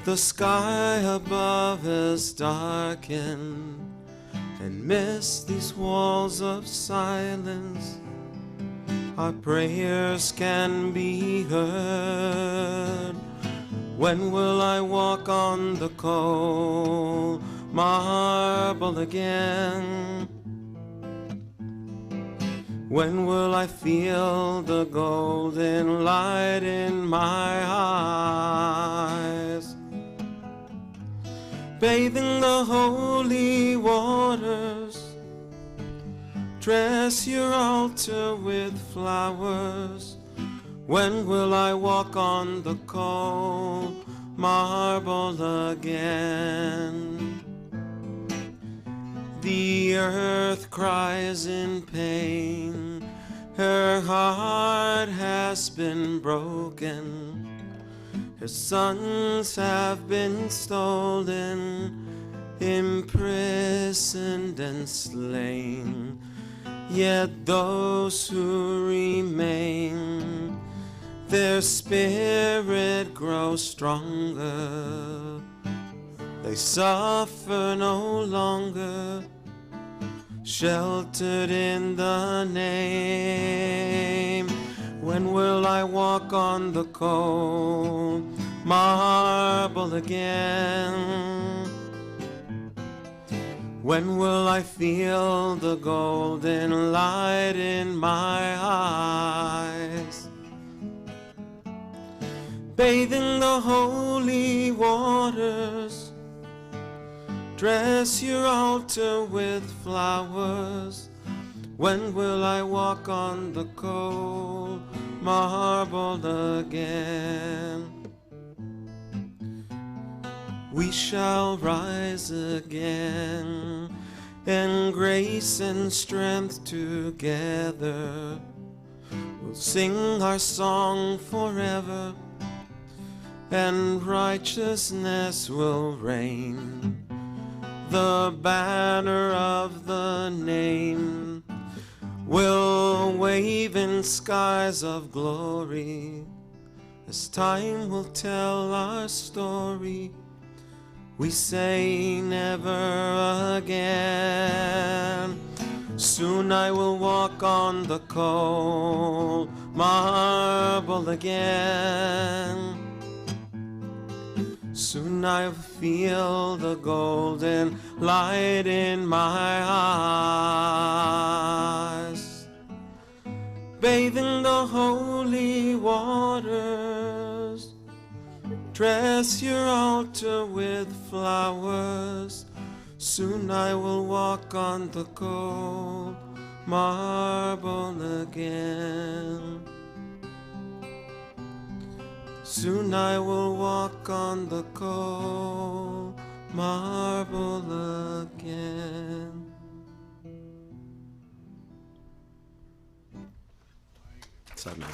the sky above is darkened, and midst these walls of silence, our prayers can be heard. When will I walk on the cold marble again? When will I feel the golden light in my eyes? Bathing the holy waters, dress your altar with flowers. When will I walk on the cold marble again? The earth cries in pain, her heart has been broken, her sons have been stolen, imprisoned and slain. Yet those who remain, their spirit grows stronger. They suffer no longer, sheltered in the name. When will I walk on the cold marble again? When will I feel the golden light in my eyes? Bathing the holy waters, dress your altar with flowers. When will I walk on the cold marble again? We shall rise again in grace and strength together. We'll sing our song forever, and righteousness will reign. The banner of the name will wave in skies of glory, as time will tell our story. We say never again. Soon I will walk on the cold marble again. Soon I will feel the golden light in my eyes. Bathing the holy waters, dress your altar with flowers. Soon I will walk on the cold marble again. Soon I will walk on the cold marble again. Sadhana.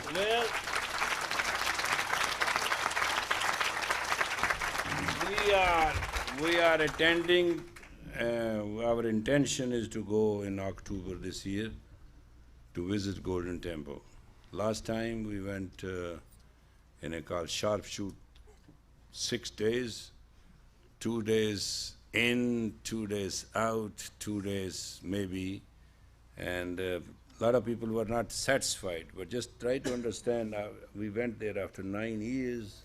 we are attending. Our intention is to go in October this year to visit Golden Temple. Last time we went in a called Sharpshoot, 6 days, 2 days in, 2 days out, 2 days maybe, and a lot of people were not satisfied. But just try to understand, we went there after 9 years,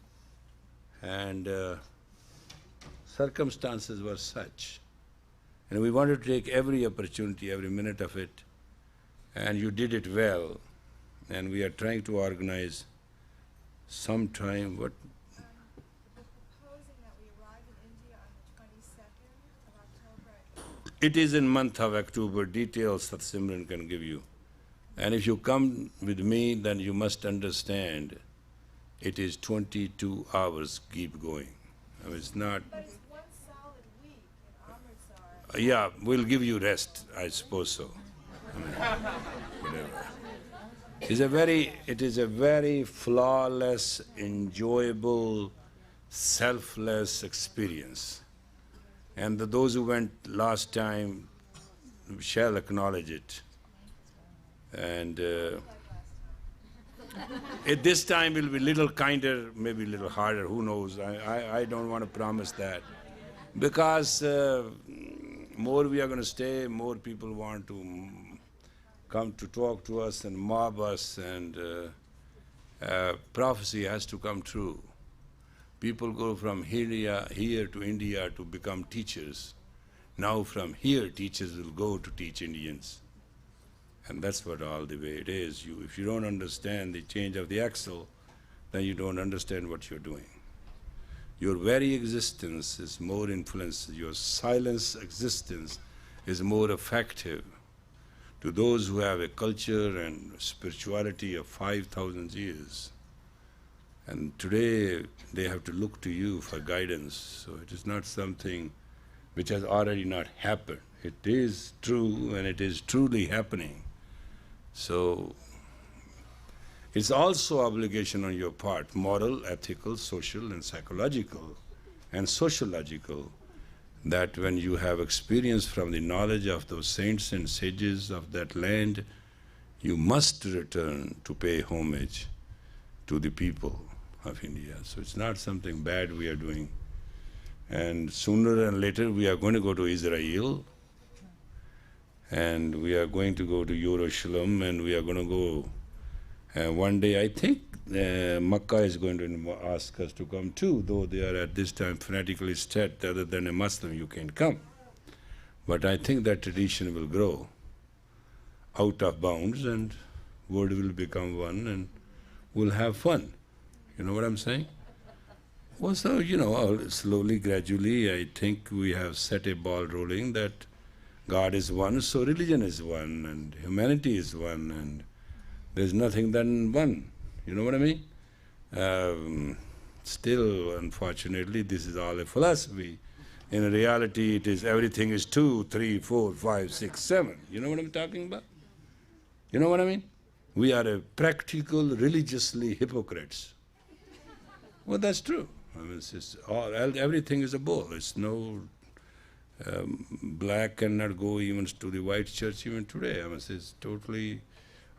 and circumstances were such. And we wanted to take every opportunity, every minute of it, and you did it well. And we are trying to organize sometime, what? Proposing that we arrive in India on the 22nd of October. It is in month of October. Details that Simran can give you. And if you come with me, then you must understand it is 22 hours keep going. I mean, it's not. But it's one solid week in Amritsar. Yeah, we'll give you rest, I suppose so. I mean, whatever. It is a very flawless, enjoyable, selfless experience. And those who went last time shall acknowledge it. And this time will be a little kinder, maybe a little harder, who knows. I don't want to promise that. Because more we are going to stay, more people want to come to talk to us and mob us, and prophecy has to come true. People go from here to India to become teachers. Now from here, teachers will go to teach Indians. And that's what all the way it is. If you don't understand the change of the axle, then you don't understand what you're doing. Your very existence is more influenced, your silence existence is more effective to those who have a culture and spirituality of 5,000 years. And today they have to look to you for guidance. So it is not something which has already not happened. It is true, and it is truly happening. So it's also obligation on your part, moral, ethical, social, and psychological, and sociological, that when you have experience from the knowledge of those saints and sages of that land, you must return to pay homage to the people of India. So it's not something bad we are doing. And sooner and later we are going to go to Israel, and we are going to go to Jerusalem, and we are going to go one day. I think Makkah is going to ask us to come too, though they are at this time fanatically set, other than a Muslim you can't come. But I think that tradition will grow out of bounds, and world will become one, and we'll have fun. You know what I'm saying? Well, so, slowly, gradually, I think we have set a ball rolling that God is one, so religion is one, and humanity is one, and there's nothing than one. You know what I mean? Still, unfortunately, this is all a philosophy. In reality, it is everything is 2, 3, 4, 5, 6, 7. You know what I'm talking about? You know what I mean? We are a practical, religiously hypocrites. Well, that's true. I mean, everything is a bowl. It's no black cannot go even to the white church even today. I mean, it's totally.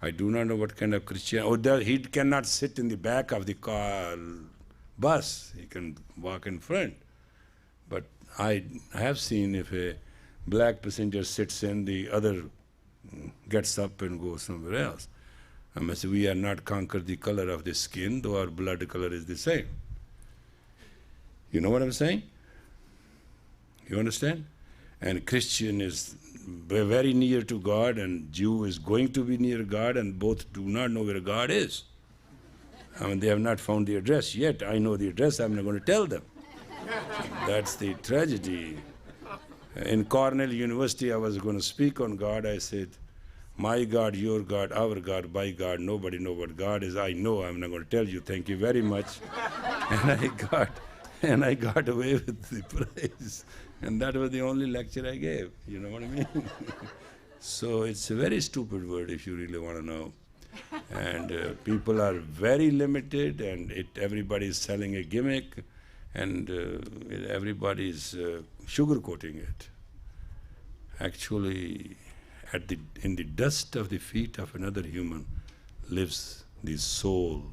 I do not know what kind of Christian. He cannot sit in the back of the car, bus. He can walk in front. But I have seen if a black passenger sits in, the other gets up and goes somewhere else. I mean, so we are not conquered the color of the skin, though our blood color is the same. You know what I'm saying? You understand? And Christian is very near to God, and Jew is going to be near God, and both do not know where God is. I mean, they have not found the address yet. I know the address, I'm not going to tell them. That's the tragedy. In Cornell University, I was going to speak on God. I said, my God, your God, our God, by God, nobody know what God is. I know, I'm not going to tell you, thank you very much. And I got away with the prize. And that was the only lecture I gave. You know what I mean? So it's a very stupid word if you really want to know. And people are very limited, and everybody is selling a gimmick. and everybody's sugarcoating it. Actually, in the dust of the feet of another human lives the soul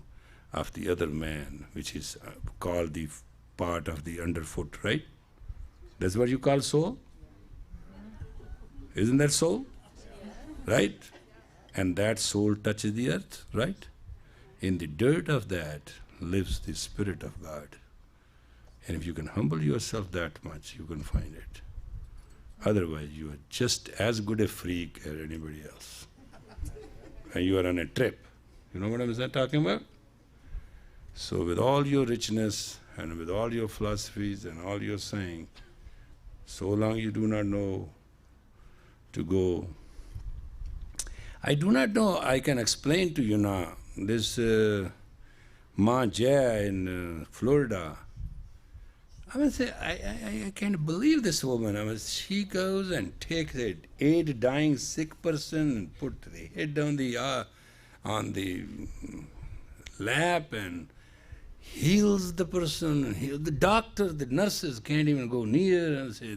of the other man, which is called the part of the underfoot, right? That's what you call soul? Isn't that soul? Right? And that soul touches the earth, right? In the dirt of that lives the Spirit of God. And if you can humble yourself that much, you can find it. Otherwise, you are just as good a freak as anybody else. And you are on a trip. You know what I'm talking about? So with all your richness and with all your philosophies and all your saying, so long you do not know to go. I do not know, I can explain to you now, this Ma Jaya in Florida, I must say, I can't believe this woman. I mean, she goes and takes an 8 dying sick person and put the head on the lap and heals the person. And the doctor, the nurses can't even go near and say,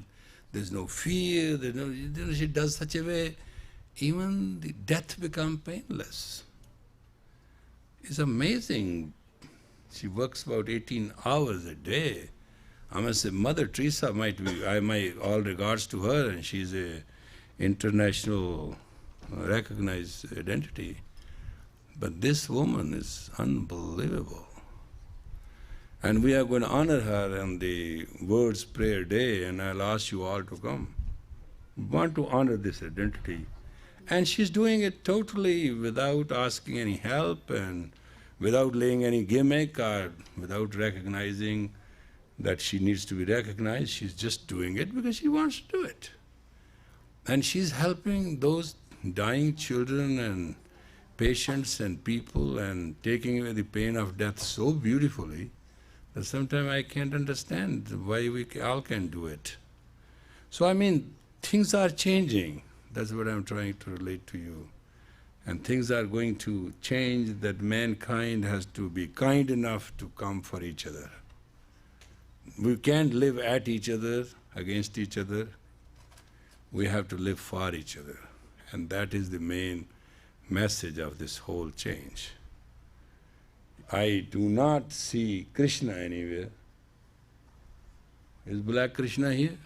there's no fear. There's no, she does such a way, even the death become painless. It's amazing. She works about 18 hours a day. I must say, Mother Teresa might be, all regards to her, and she's a international recognized identity. But this woman is unbelievable. And we are going to honor her on the Words Prayer Day, and I'll ask you all to come. We want to honor this identity. And she's doing it totally without asking any help and without laying any gimmick or without recognizing that she needs to be recognized. She's just doing it because she wants to do it. And she's helping those dying children and patients and people and taking away the pain of death so beautifully that sometimes I can't understand why we all can do it. So I mean, things are changing. That's what I'm trying to relate to you. And things are going to change, that mankind has to be kind enough to come for each other. We can't live at each other, against each other. We have to live for each other. And that is the main message of this whole change. I do not see Krishna anywhere. Is Black Krishna here?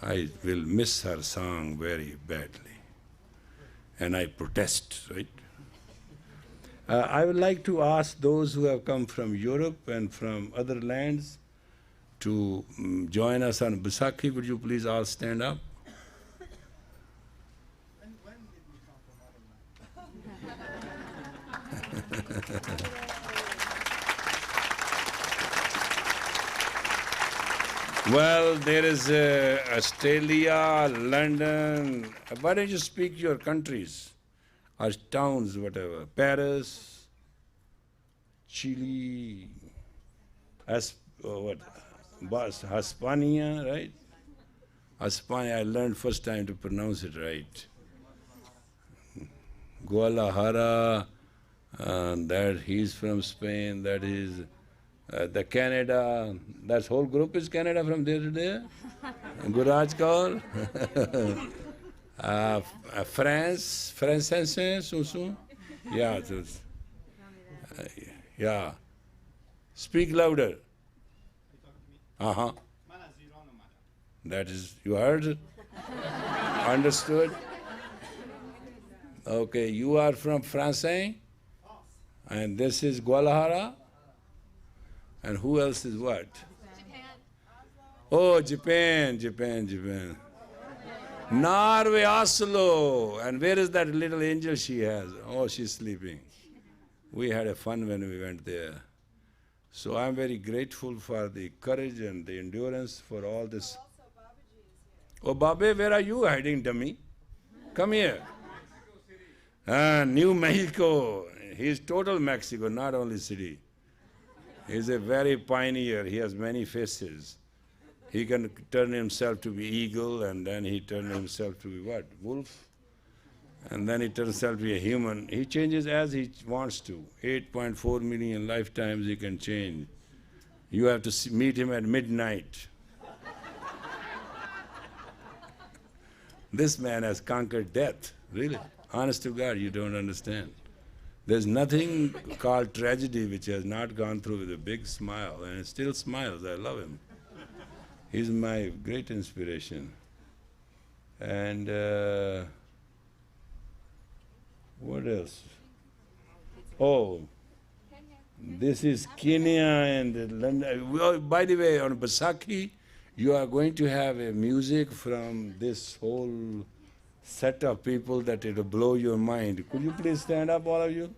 I will miss her song very badly. And I protest, right? I would like to ask those who have come from Europe and from other lands to join us on Baisakhi. Would you please all stand up? Well, there is Australia, London. Why don't you speak your countries or towns, whatever? Paris, Chile, Hispania, right? Hispania, I learned first time to pronounce it right. Guadalajara, that he's from Spain, that is the Canada, that whole group is Canada from there to there. Guraj Kaur. France, Français, yeah, yeah. Speak louder. That is, you heard? Understood? Okay, you are from France, and this is Guadalajara. And who else is what? Japan. Oh, Japan. Norway, Oslo. And where is that little angel she has? Oh, she's sleeping. We had a fun when we went there. So I'm very grateful for the courage and the endurance for all this. Oh, Babe, where are you hiding, dummy? Come here. New Mexico. He's total Mexico, not only city. He's a very pioneer. He has many faces. He can turn himself to be eagle, and then he turns himself to be what? Wolf? And then he turns himself to be a human. He changes as he wants to. 8.4 million lifetimes he can change. You have to meet him at midnight. This man has conquered death, really. Honest to God, you don't understand. There's nothing called tragedy which has not gone through with a big smile, and it still smiles. I love him. He's my great inspiration. And what else? Oh, this is Kenya and London. Well, by the way, on Basaki, you are going to have a music from this whole set of people that it'll blow your mind. Could you please stand up, all of you?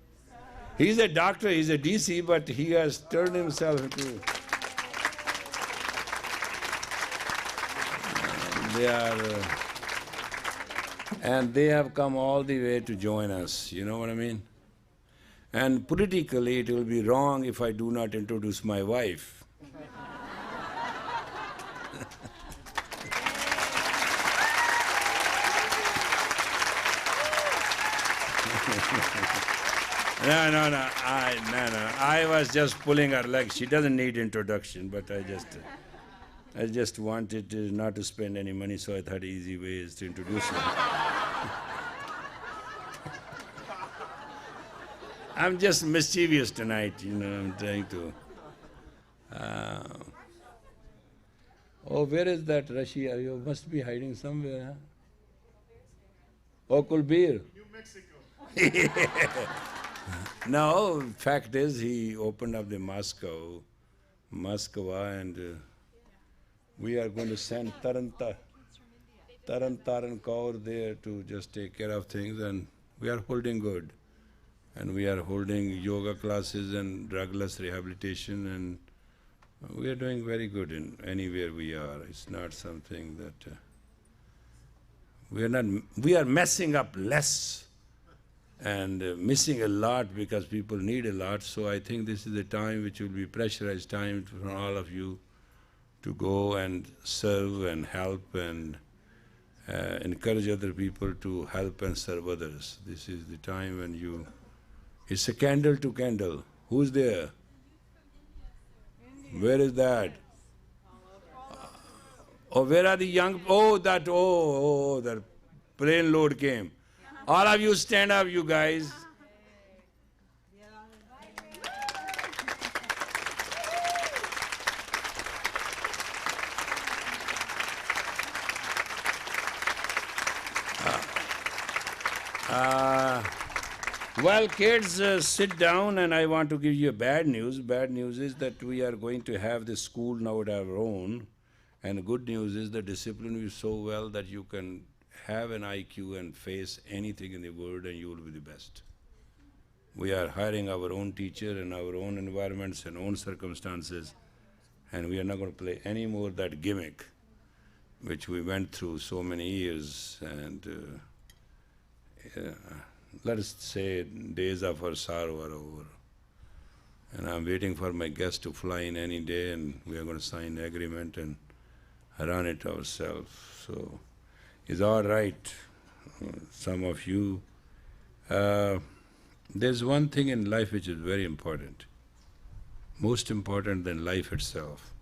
He's a doctor, he's a DC, but he has turned himself into... They are... and they have come all the way to join us, you know what I mean? And politically, it will be wrong if I do not introduce my wife. No. I was just pulling her leg. She doesn't need introduction, but I just wanted not to spend any money, so I thought easy way is to introduce her. I'm just mischievous tonight, you know, I'm trying to... oh, where is that Russia? You must be hiding somewhere, huh? Oh, Kulbir. New Mexico. No, fact is, he opened up the Moscow, and we are going to send Taran Kaur there to just take care of things, and we are holding good. And we are holding yoga classes and drugless rehabilitation, and we are doing very good in anywhere we are. It's not something that we are messing up less and missing a lot because people need a lot. So I think this is a time which will be pressurized time for all of you to go and serve and help and encourage other people to help and serve others. This is the time when you... It's a candle to candle. Who's there? Where is that? Oh, where are the young? Oh, that plane load came. All of you stand up, you guys. Well, kids, sit down, and I want to give you bad news. Bad news is that we are going to have this school now at our own, and good news is the discipline is so well that you can have an IQ and face anything in the world, and you will be the best. We are hiring our own teacher in our own environments and own circumstances, and we are not going to play any more that gimmick, which we went through so many years, and let us say days of our sorrow are over. And I'm waiting for my guest to fly in any day, and we are going to sign an agreement and run it ourselves. So it's all right, some of you. There's one thing in life which is very important, most important than life itself.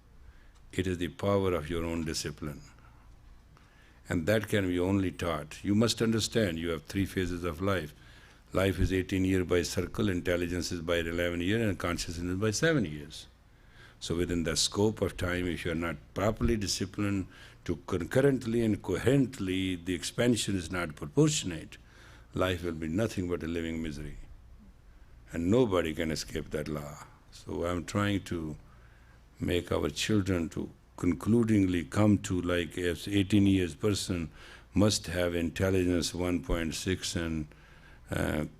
It is the power of your own discipline. And that can be only taught. You must understand you have 3 phases of life. Life is 18 years by circle, intelligence is by 11 years, and consciousness is by 7 years. So within the scope of time, if you are not properly disciplined to concurrently and coherently, the expansion is not proportionate, life will be nothing but a living misery. And nobody can escape that law. So I'm trying to make our children to concludingly come to, like, an 18 years person must have intelligence 1.6 and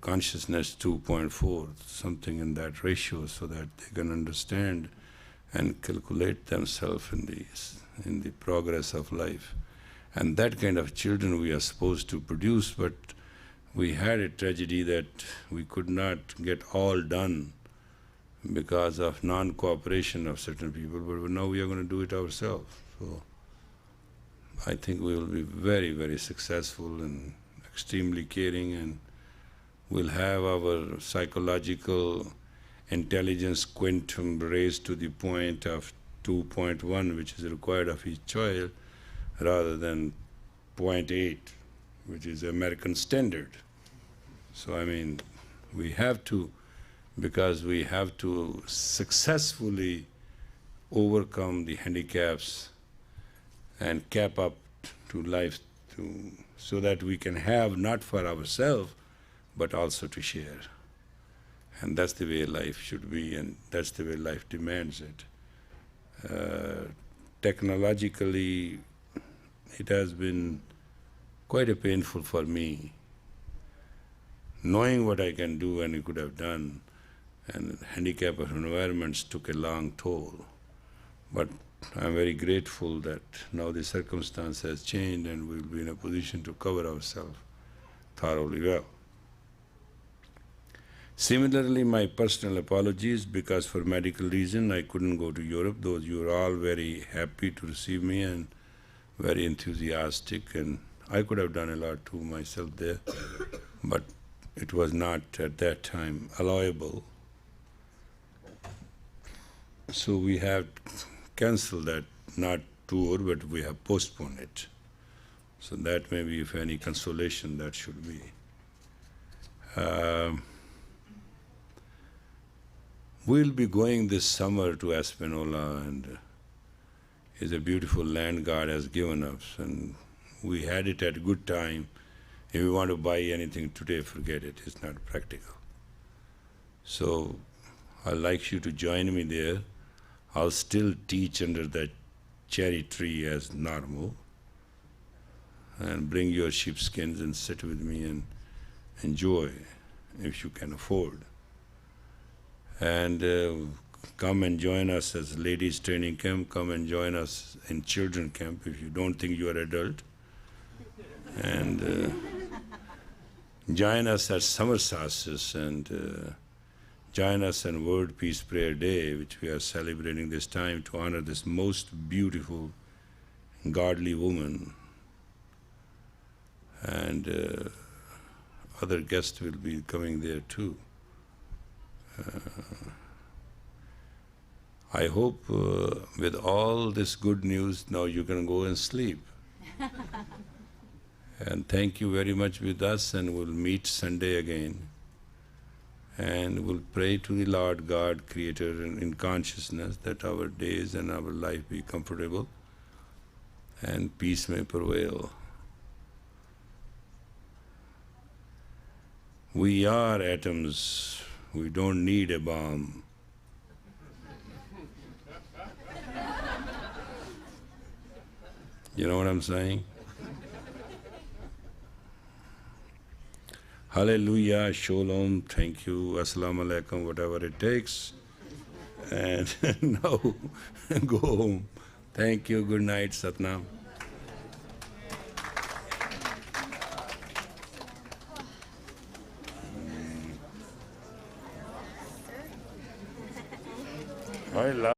consciousness 2.4, something in that ratio, so that they can understand and calculate themselves in the progress of life. And that kind of children we are supposed to produce, but we had a tragedy that we could not get all done because of non-cooperation of certain people, but now we are going to do it ourselves. So I think we will be very, very successful and extremely caring, and we'll have our psychological intelligence quantum raised to the point of 2.1, which is required of each child, rather than 0.8, which is American standard. So I mean, we have to, because we have to successfully overcome the handicaps and cap up to life, so that we can have not for ourselves, but also to share. And that's the way life should be, and that's the way life demands it. Technologically, it has been quite a painful for me, knowing what I can do and I could have done, and handicap of environments took a long toll. But I'm very grateful that now the circumstance has changed and we'll be in a position to cover ourselves thoroughly well. Similarly, my personal apologies, because for medical reason I couldn't go to Europe, though you were all very happy to receive me and very enthusiastic, and I could have done a lot too myself there, but it was not at that time allowable. So we have cancelled that, not tour, but we have postponed it. So that may be, if any consolation, that should be. We'll be going this summer to Espanola, and it's a beautiful land God has given us, and we had it at a good time. If we want to buy anything today, forget it, it's not practical. So I'd like you to join me there. I'll still teach under that cherry tree as normal, and bring your sheepskins and sit with me and enjoy if you can afford. And come and join us as ladies training camp, come and join us in children camp if you don't think you are adult. And join us at summer solstice, and join us on World Peace Prayer Day, which we are celebrating this time to honor this most beautiful, godly woman. And other guests will be coming there too. I hope with all this good news, now you can go and sleep. And thank you very much with us, and we'll meet Sunday again. And we'll pray to the Lord God, Creator, in consciousness, that our days and our life be comfortable and peace may prevail. We are atoms. We don't need a bomb. You know what I'm saying? Hallelujah, Shalom, thank you, Assalamu alaikum, whatever it takes. And now, go home. Thank you, good night, Satnam. I love